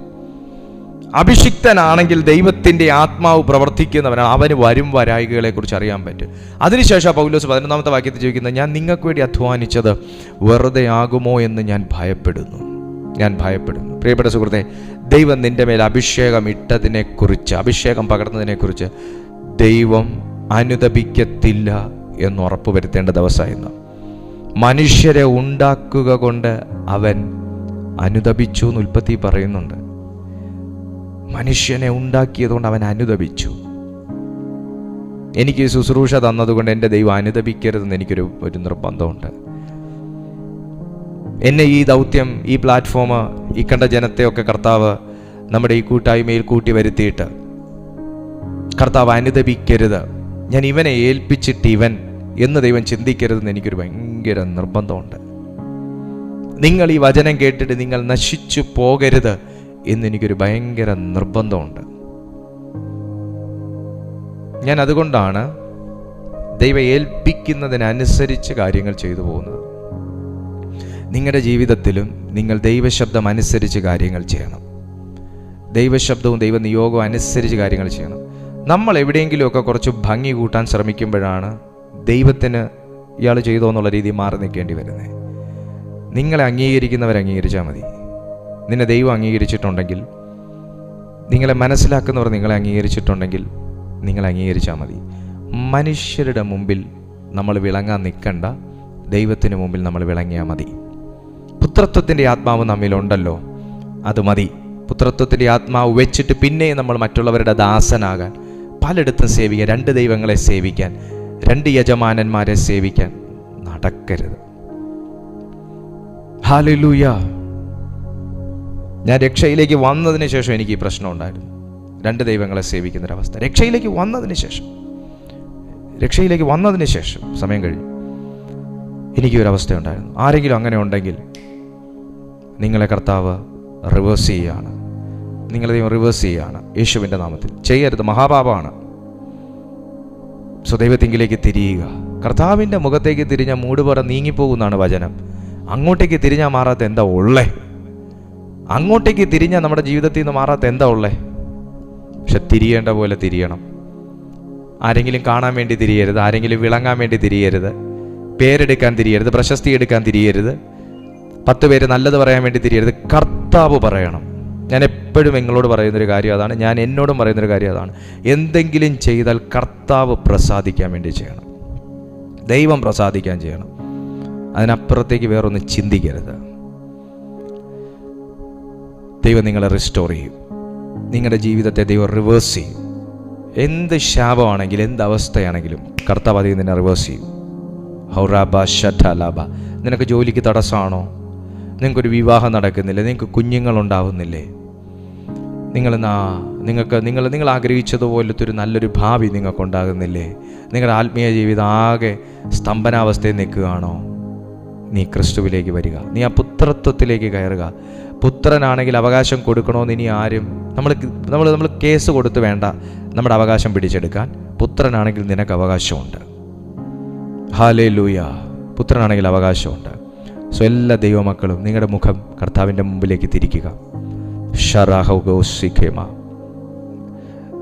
അഭിഷിക്തനാണെങ്കിൽ ദൈവത്തിന്റെ ആത്മാവ് പ്രവർത്തിക്കുന്നവനാണ്, അവന് വരും വരായികകളെ കുറിച്ച് അറിയാൻ പറ്റും. അതിനുശേഷം പൗലോസ് 11-ാമത്തെ വാക്യത്തിൽ ചോദിക്കുന്നത്, ഞാൻ നിങ്ങൾക്ക് വേണ്ടി അധ്വാനിച്ചത് വെറുതെ ആകുമോ എന്ന് ഞാൻ ഭയപ്പെടുന്നു. പ്രിയപ്പെട്ട സുഹൃത്തെ, ദൈവം നിന്റെ മേൽ അഭിഷേകം ഇട്ടതിനെക്കുറിച്ച്, അഭിഷേകം പകർന്നതിനെക്കുറിച്ച് ദൈവം അനുതപിക്കത്തില്ല എന്ന് ഉറപ്പുവരുത്തേണ്ട ദിവസമായിരുന്നു. മനുഷ്യരെ ഉണ്ടാക്കുക കൊണ്ട് അവൻ അനുതപിച്ചു എന്ന് ഉൽപ്പത്തി പറയുന്നുണ്ട്. മനുഷ്യനെ ഉണ്ടാക്കിയതുകൊണ്ട് അവൻ അനുതപിച്ചു. എനിക്ക് ശുശ്രൂഷ തന്നതുകൊണ്ട് എൻ്റെ ദൈവം അനുതപിക്കരുതെന്ന് എനിക്കൊരു നിർബന്ധമുണ്ട്. എന്നെ ഈ ദൗത്യം, ഈ പ്ലാറ്റ്ഫോം, ഈ കണ്ട ജനത്തെയൊക്കെ കർത്താവ് നമ്മുടെ ഈ കൂട്ടായ്മയിൽ കൂട്ടി വരുത്തിയിട്ട് കർത്താവ് അനുതപിക്കരുത്, ഞാൻ ഇവനെ ഏൽപ്പിച്ചിട്ട് ഇവൻ എന്ന് ദൈവം ചിന്തിക്കരുതെന്ന് എനിക്കൊരു ഭയങ്കര നിർബന്ധമുണ്ട്. നിങ്ങൾ ഈ വചനം കേട്ടിട്ട് നിങ്ങൾ നശിച്ചു പോകരുത് എന്നെനിക്കൊരു ഭയങ്കര നിർബന്ധമുണ്ട്. ഞാൻ അതുകൊണ്ടാണ് ദൈവം ഏൽപ്പിക്കുന്നതിനനുസരിച്ച് കാര്യങ്ങൾ ചെയ്തു പോകുന്നത്. നിങ്ങളുടെ ജീവിതത്തിലും നിങ്ങൾ ദൈവശബ്ദം അനുസരിച്ച് കാര്യങ്ങൾ ചെയ്യണം. ദൈവശബ്ദവും ദൈവനിയോഗവും അനുസരിച്ച് കാര്യങ്ങൾ ചെയ്യണം. നമ്മൾ എവിടെയെങ്കിലുമൊക്കെ കുറച്ച് ഭംഗി കൂട്ടാൻ ശ്രമിക്കുമ്പോഴാണ് ദൈവത്തിന് ഇയാൾ ചെയ്തോ എന്നുള്ള രീതിയിൽ മാറി നിൽക്കേണ്ടി വരുന്നത്. നിങ്ങളെ അംഗീകരിക്കുന്നവരെ അംഗീകരിച്ചാൽ മതി. നിന്നെ ദൈവം അംഗീകരിച്ചിട്ടുണ്ടെങ്കിൽ, നിങ്ങളെ മനസ്സിലാക്കുന്നവർ നിങ്ങളെ അംഗീകരിച്ചിട്ടുണ്ടെങ്കിൽ നിങ്ങളെ അംഗീകരിച്ചാൽ മതി. മനുഷ്യരുടെ മുമ്പിൽ നമ്മൾ വിളങ്ങാൻ നിൽക്കണ്ട, ദൈവത്തിന് മുമ്പിൽ നമ്മൾ വിളങ്ങിയാൽ മതി. പുത്രത്വത്തിൻ്റെ ആത്മാവ് നമ്മിലുണ്ടല്ലോ, അത് മതി. പുത്രത്വത്തിൻ്റെ ആത്മാവ് വെച്ചിട്ട് പിന്നെയും നമ്മൾ മറ്റുള്ളവരുടെ ദാസനാകാൻ, പലയിടത്തും സേവിക്കാൻ, 2 ദൈവങ്ങളെ സേവിക്കാൻ, 2 യജമാനന്മാരെ സേവിക്കാൻ നടക്കരുത്. ഹല്ലേലൂയ. ഞാൻ രക്ഷയിലേക്ക് വന്നതിന് ശേഷം എനിക്ക് ഈ പ്രശ്നം ഉണ്ടായിരുന്നു. 2 ദൈവങ്ങളെ സേവിക്കുന്നൊരവസ്ഥ. രക്ഷയിലേക്ക് വന്നതിന് ശേഷം സമയം കഴിഞ്ഞു എനിക്കൊരവസ്ഥ ഉണ്ടായിരുന്നു. ആരെങ്കിലും അങ്ങനെ ഉണ്ടെങ്കിൽ നിങ്ങളെ കർത്താവ് റിവേഴ്സ് ചെയ്യുകയാണ്. നിങ്ങളെ ദൈവം റിവേഴ്സ് ചെയ്യുകയാണ് യേശുവിൻ്റെ നാമത്തിൽ. ചെയ്യരുത്, മഹാപാപമാണ്. ദൈവത്തിങ്കിലേക്ക് തിരിയുക. കർത്താവിൻ്റെ മുഖത്തേക്ക് തിരിഞ്ഞാൽ മൂടുപറ നീങ്ങിപ്പോകുന്നതാണ് വചനം. അങ്ങോട്ടേക്ക് തിരിഞ്ഞാൽ മാറാത്ത എന്താ ഉള്ളേ? അങ്ങോട്ടേക്ക് തിരിഞ്ഞാൽ നമ്മുടെ ജീവിതത്തിൽ നിന്ന് മാറാത്ത എന്താ ഉള്ളേ? പക്ഷെ തിരിയേണ്ട പോലെ തിരിയണം. ആരെങ്കിലും കാണാൻ വേണ്ടി തിരിയരുത്, ആരെങ്കിലും വിളങ്ങാൻ വേണ്ടി തിരിയരുത്, പേരെടുക്കാൻ തിരിയരുത്, പ്രശസ്തി എടുക്കാൻ തിരിയരുത്, 10 പേര് നല്ലത് പറയാൻ വേണ്ടി തിരിയരുത്. കർത്താവ് പറയണം. ഞാൻ എപ്പോഴും നിങ്ങളോട് പറയുന്നൊരു കാര്യം അതാണ്, ഞാൻ എന്നോടും പറയുന്നൊരു കാര്യം അതാണ്. എന്തെങ്കിലും ചെയ്താൽ കർത്താവ് പ്രസാദിക്കാൻ വേണ്ടി ചെയ്യണം, ദൈവം പ്രസാദിക്കാൻ ചെയ്യണം. അതിനപ്പുറത്തേക്ക് വേറൊന്നും ചിന്തിക്കരുത്. ദൈവം നിങ്ങളെ റിസ്റ്റോർ ചെയ്യും. നിങ്ങളുടെ ജീവിതത്തെ ദൈവം റിവേഴ്സ് ചെയ്യും. എന്ത് ശാപമാണെങ്കിലും, എന്ത് അവസ്ഥയാണെങ്കിലും കർത്താവ് അതിൽ നിന്നെ റിവേഴ്സ് ചെയ്യും. ഹൗറാബ ഷഠലാബ. നിനക്ക് ജോലിക്ക് തടസ്സമാണോ? നിങ്ങൾക്കൊരു വിവാഹം നടക്കുന്നില്ലേ? നിങ്ങൾക്ക് കുഞ്ഞുങ്ങളുണ്ടാവുന്നില്ലേ? നിങ്ങൾ ആഗ്രഹിച്ചതുപോലത്തെ ഒരു നല്ലൊരു ഭാവി നിങ്ങൾക്കുണ്ടാകുന്നില്ലേ? നിങ്ങളുടെ ആത്മീയ ജീവിതം ആകെ സ്തംഭനാവസ്ഥയിൽ നിൽക്കുകയാണോ? നീ ക്രിസ്തുവിലേക്ക് വരിക. നീ ആ പുത്രത്വത്തിലേക്ക് കയറുക. പുത്രനാണെങ്കിൽ അവകാശം കൊടുക്കണമെന്ന് ഇനി ആരും നമ്മൾ കേസ് കൊടുത്ത് വേണ്ട നമ്മുടെ അവകാശം പിടിച്ചെടുക്കാൻ. പുത്രനാണെങ്കിൽ നിനക്ക് അവകാശമുണ്ട്. ഹല്ലേലൂയ. പുത്രനാണെങ്കിൽ അവകാശമുണ്ട്. എല്ലാ ദൈവമക്കളും നിങ്ങളുടെ മുഖം കർത്താവിൻ്റെ മുമ്പിലേക്ക് തിരിക്കുക. ഷറാഹൗഗോസിഖേമ.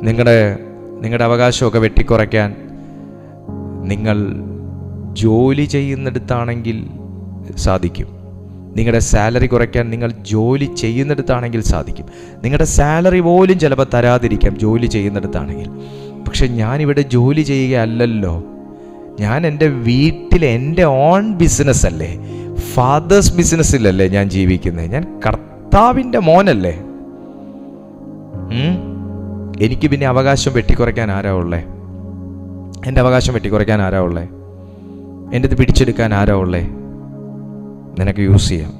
നിങ്ങളുടെ അവകാശമൊക്കെ വെട്ടിക്കുറയ്ക്കാൻ നിങ്ങൾ ജോലി ചെയ്യുന്നിടത്താണെങ്കിൽ സാധിക്കും. നിങ്ങളുടെ സാലറി കുറയ്ക്കാൻ നിങ്ങൾ ജോലി ചെയ്യുന്നിടത്താണെങ്കിൽ സാധിക്കും. നിങ്ങളുടെ സാലറി പോലും ചിലപ്പോൾ തരാതിരിക്കാം ജോലി ചെയ്യുന്നിടത്താണെങ്കിൽ. പക്ഷെ ഞാനിവിടെ ജോലി ചെയ്യുകയല്ലല്ലോ, ഞാൻ എൻ്റെ വീട്ടിൽ എൻ്റെ ഓൺ ബിസിനസ് അല്ലേ, ഫാദേഴ്സ് ബിസിനസ്സിലല്ലേ ഞാൻ ജീവിക്കുന്നത്. ഞാൻ കർത്താവിൻ്റെ മോനല്ലേ. എനിക്ക് പിന്നെ അവകാശം വെട്ടിക്കുറയ്ക്കാൻ ആരാ ഉള്ളേ? എൻ്റെ അവകാശം വെട്ടിക്കുറയ്ക്കാൻ ആരാ ഉള്ളേ? എൻ്റെ ഇത് പിടിച്ചെടുക്കാൻ ആരാ ഉള്ളേ? നിനക്ക് യൂസ് ചെയ്യാം.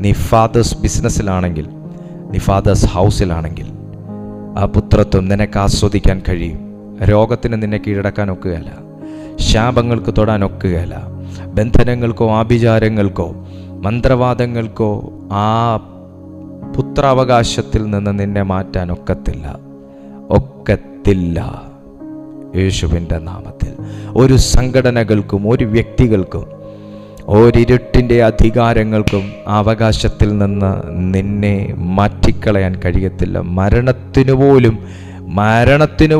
നീ ഫാദേഴ്സ് ബിസിനസ്സിലാണെങ്കിൽ, നീ ഫാദേഴ്സ് ഹൗസിലാണെങ്കിൽ ആ പുത്രത്വം നിനക്ക് ആസ്വദിക്കാൻ കഴിയും. രോഗത്തിന് നിന്നെ കീഴടക്കാൻ ഒക്കുകയല്ല, ശാപങ്ങൾക്ക് തൊടാൻ ഒക്കുകയല്ല, ബന്ധനങ്ങൾക്കോ ആഭിചാരങ്ങൾക്കോ മന്ത്രവാദങ്ങൾക്കോ ആ പുത്രാവകാശത്തിൽ നിന്ന് നിന്നെ മാറ്റാൻ ഒക്കത്തില്ല. യേശുവിൻ്റെ നാമത്തിൽ ഒരു സംഘടനകൾക്കും ഒരു വ്യക്തികൾക്കും ഒരിരുട്ടിൻ്റെ അധികാരങ്ങൾക്കും അവകാശത്തിൽ നിന്ന് നിന്നെ മാറ്റിക്കളയാൻ കഴിയത്തില്ല. മരണത്തിനു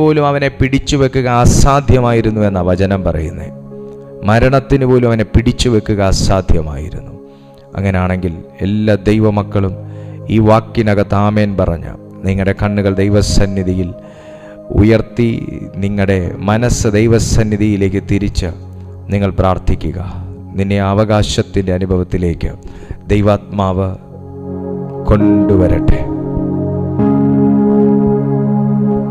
പോലും അവനെ പിടിച്ചു വെക്കുക അസാധ്യമായിരുന്നു എന്ന വചനം പറയുന്നത്. മരണത്തിനു പോലും അവനെ പിടിച്ചു വെക്കുക അസാധ്യമായിരുന്നു. അങ്ങനെയാണെങ്കിൽ എല്ലാ ദൈവമക്കളും ഈ വാക്കിനകത്ത് ആമേൻ പറഞ്ഞ നിങ്ങളുടെ കണ്ണുകൾ ദൈവസന്നിധിയിൽ ഉയർത്തി, നിങ്ങളുടെ മനസ്സ് ദൈവസന്നിധിയിലേക്ക് തിരിച്ച് നിങ്ങൾ പ്രാർത്ഥിക്കുക. നിന്നെ അവകാശത്തിൻ്റെ അനുഭവത്തിലേക്ക് ദൈവാത്മാവ് കൊണ്ടുവരട്ടെ.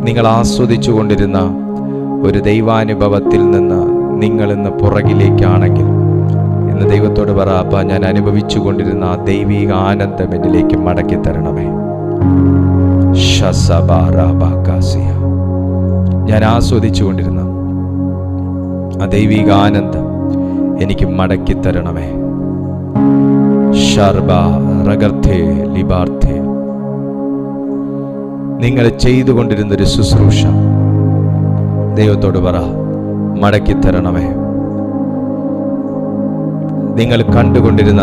നിങ്ങൾ ആസ്വദിച്ചു കൊണ്ടിരുന്ന ഒരു ദൈവാനുഭവത്തിൽ നിന്ന് നിങ്ങളിന്ന് പുറകിലേക്കാണെങ്കിൽ ഇന്ന് ദൈവത്തോട് പറ, അപ്പ ഞാൻ അനുഭവിച്ചു കൊണ്ടിരുന്ന ആ ദൈവിക ആനന്ദം എന്നിലേക്ക് മടക്കി തരണമേ. ഞാൻ ആസ്വദിച്ചു കൊണ്ടിരുന്ന ആ ദൈവിക ആനന്ദം എനിക്ക് മടക്കി തരണമേ. നിങ്ങൾ ചെയ്തുകൊണ്ടിരുന്നൊരു ശുശ്രൂഷ ദൈവത്തോട് പറ, മടക്കി തരണമേ. നിങ്ങൾ കണ്ടുകൊണ്ടിരുന്ന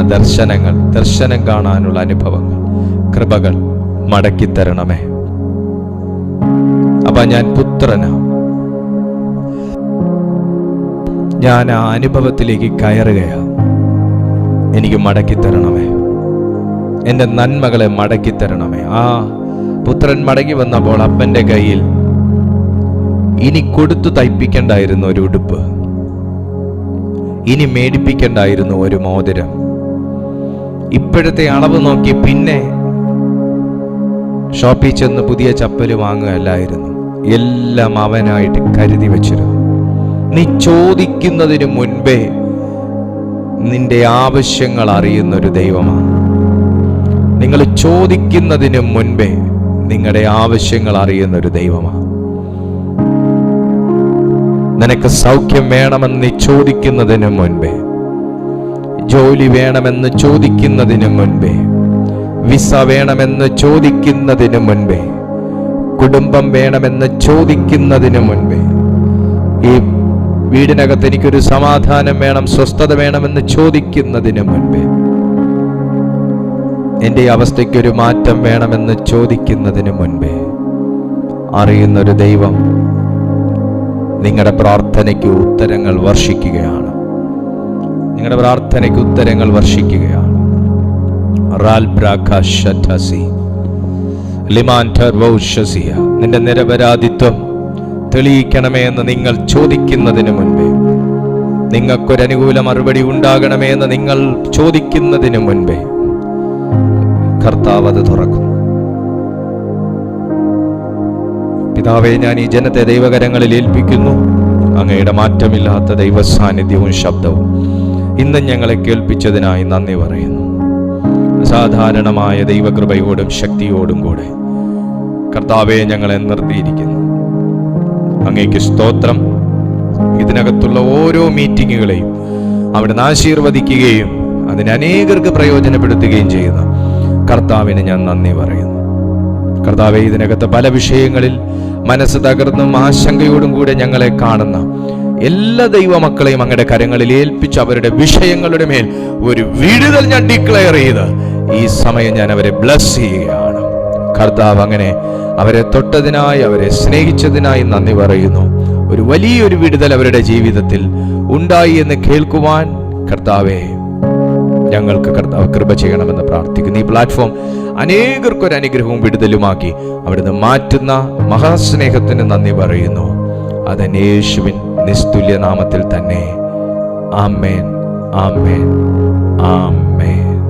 ദർശനം കാണാനുള്ള അനുഭവങ്ങൾ, കൃപകൾ മടക്കി തരണമേ. അപ്പൊ ഞാൻ പുത്രനാ, ഞാൻ ആ അനുഭവത്തിലേക്ക് കയറുകയാണ്. എനിക്ക് മടക്കിത്തരണമേ, എൻ്റെ നന്മകളെ മടക്കിത്തരണമേ. ആ പുത്രൻ മടങ്ങി വന്നപ്പോൾ അപ്പൻ്റെ കയ്യിൽ ഇനി കൊടുത്തു തയ്പ്പിക്കണ്ടായിരുന്നു ഒരു ഉടുപ്പ്, ഇനി മേടിപ്പിക്കണ്ടായിരുന്നു ഒരു മോതിരം. ഇപ്പോഴത്തെ അളവ് നോക്കി പിന്നെ ഷോപ്പിൽ ചെന്ന് പുതിയ ചപ്പല് വാങ്ങുകയല്ലായിരുന്നു. എല്ലാം അവനായിട്ട് കരുതി വെച്ചിരുന്നു. നീ ചോദിക്കുന്നതിന് മുൻപേ നിന്റെ ആവശ്യങ്ങൾ അറിയുന്നൊരു ദൈവമാണ്. നിങ്ങൾ ചോദിക്കുന്നതിന് മുൻപേ നിങ്ങളുടെ ആവശ്യങ്ങൾ അറിയുന്നൊരു ദൈവമാണ്. നിനക്ക് സൗഖ്യം വേണമെന്ന് നീ ചോദിക്കുന്നതിന് മുൻപേ, ജോലി വേണമെന്ന് ചോദിക്കുന്നതിന് മുൻപേ, വിസ വേണമെന്ന് ചോദിക്കുന്നതിന് മുൻപേ, കുടുംബം വേണമെന്ന് ചോദിക്കുന്നതിന് മുൻപേ, ഈ വീടിനകത്ത് എനിക്കൊരു സമാധാനം വേണം, സ്വസ്ഥത വേണമെന്ന് ചോദിക്കുന്നതിന് മുൻപേ, എൻ്റെ അവസ്ഥയ്ക്കൊരു മാറ്റം വേണമെന്ന് ചോദിക്കുന്നതിന് മുൻപേ അറിയുന്നൊരു ദൈവം നിങ്ങളുടെ പ്രാർത്ഥനയ്ക്ക് ഉത്തരങ്ങൾ വർഷിക്കുകയാണ്. നിങ്ങളുടെ പ്രാർത്ഥനയ്ക്ക് ഉത്തരങ്ങൾ വർഷിക്കുകയാണ്. നിന്റെ നിരപരാധിത്വം തെളിയിക്കണമേ എന്ന് നിങ്ങൾ ചോദിക്കുന്നതിന് മുൻപേ, നിങ്ങൾക്കൊരനുകൂല മറുപടി ഉണ്ടാകണമേ എന്ന് നിങ്ങൾ ചോദിക്കുന്നതിന് മുൻപേ കർത്താവ് അത് തുറക്കും. പിതാവേ, ഞാൻ ഈ ജനത്തെ ദൈവകരങ്ങളിൽ ഏൽപ്പിക്കുന്നു. അങ്ങയുടെ മാറ്റമില്ലാത്ത ദൈവ സാന്നിധ്യവും ശബ്ദവും ഇന്നും ഞങ്ങളെ കേൾപ്പിച്ചതിനായി നന്ദി പറയുന്നു. അസാധാരണമായ ദൈവകൃപയോടും ശക്തിയോടും കൂടെ കർത്താവെ ഞങ്ങളെ നിർത്തിയിരിക്കുന്നു. അങ്ങേക്ക് സ്തോത്രം. ഇതിനകത്തുള്ള ഓരോ മീറ്റിങ്ങുകളെയും അവിടുന്ന് ആശീർവദിക്കുകയും അതിന് അനേകർക്ക് പ്രയോജനപ്പെടുത്തുകയും ചെയ്യുന്ന കർത്താവിന് ഞാൻ നന്ദി പറയുന്നു. കർത്താവെ, ഇതിനകത്ത് പല വിഷയങ്ങളിൽ മനസ്സ് തകർന്നും ആശങ്കയോടും കൂടെ ഞങ്ങളെ കാണുന്ന എല്ലാ ദൈവമക്കളെയും അങ്ങയുടെ കരങ്ങളിൽ ഏൽപ്പിച്ച് അവരുടെ വിഷയങ്ങളുടെ മേൽ ഒരു വിടുതൽ ഞാൻ ഡിക്ലെയർ ചെയ്ത് ഈ സമയം ഞാൻ അവരെ ബ്ലസ് ചെയ്യുകയാണ്. കർത്താവ് അങ്ങനെ അവരെ തൊട്ടതിനായി, അവരെ സ്നേഹിച്ചതിനായി നന്ദി പറയുന്നു. ഒരു വലിയൊരു വിടുതൽ അവരുടെ ജീവിതത്തിൽ ഉണ്ടായി എന്ന് കേൾക്കുവാൻ കർത്താവെ ഞങ്ങൾക്ക് കർത്താവ് കൃപ ചെയ്യണമെന്ന് പ്രാർത്ഥിക്കുന്നു. ഈ പ്ലാറ്റ്ഫോം അനേകർക്കൊരു അനുഗ്രഹവും വിടുതലുമാക്കി അവിടുന്ന് മാറ്റുന്ന മഹാസ്നേഹത്തിന് നന്ദി പറയുന്നു. അത് യേശുവിൻ നിസ്തുല്യ നാമത്തിൽ തന്നെ. ആമേൻ, ആമേൻ, ആമേൻ.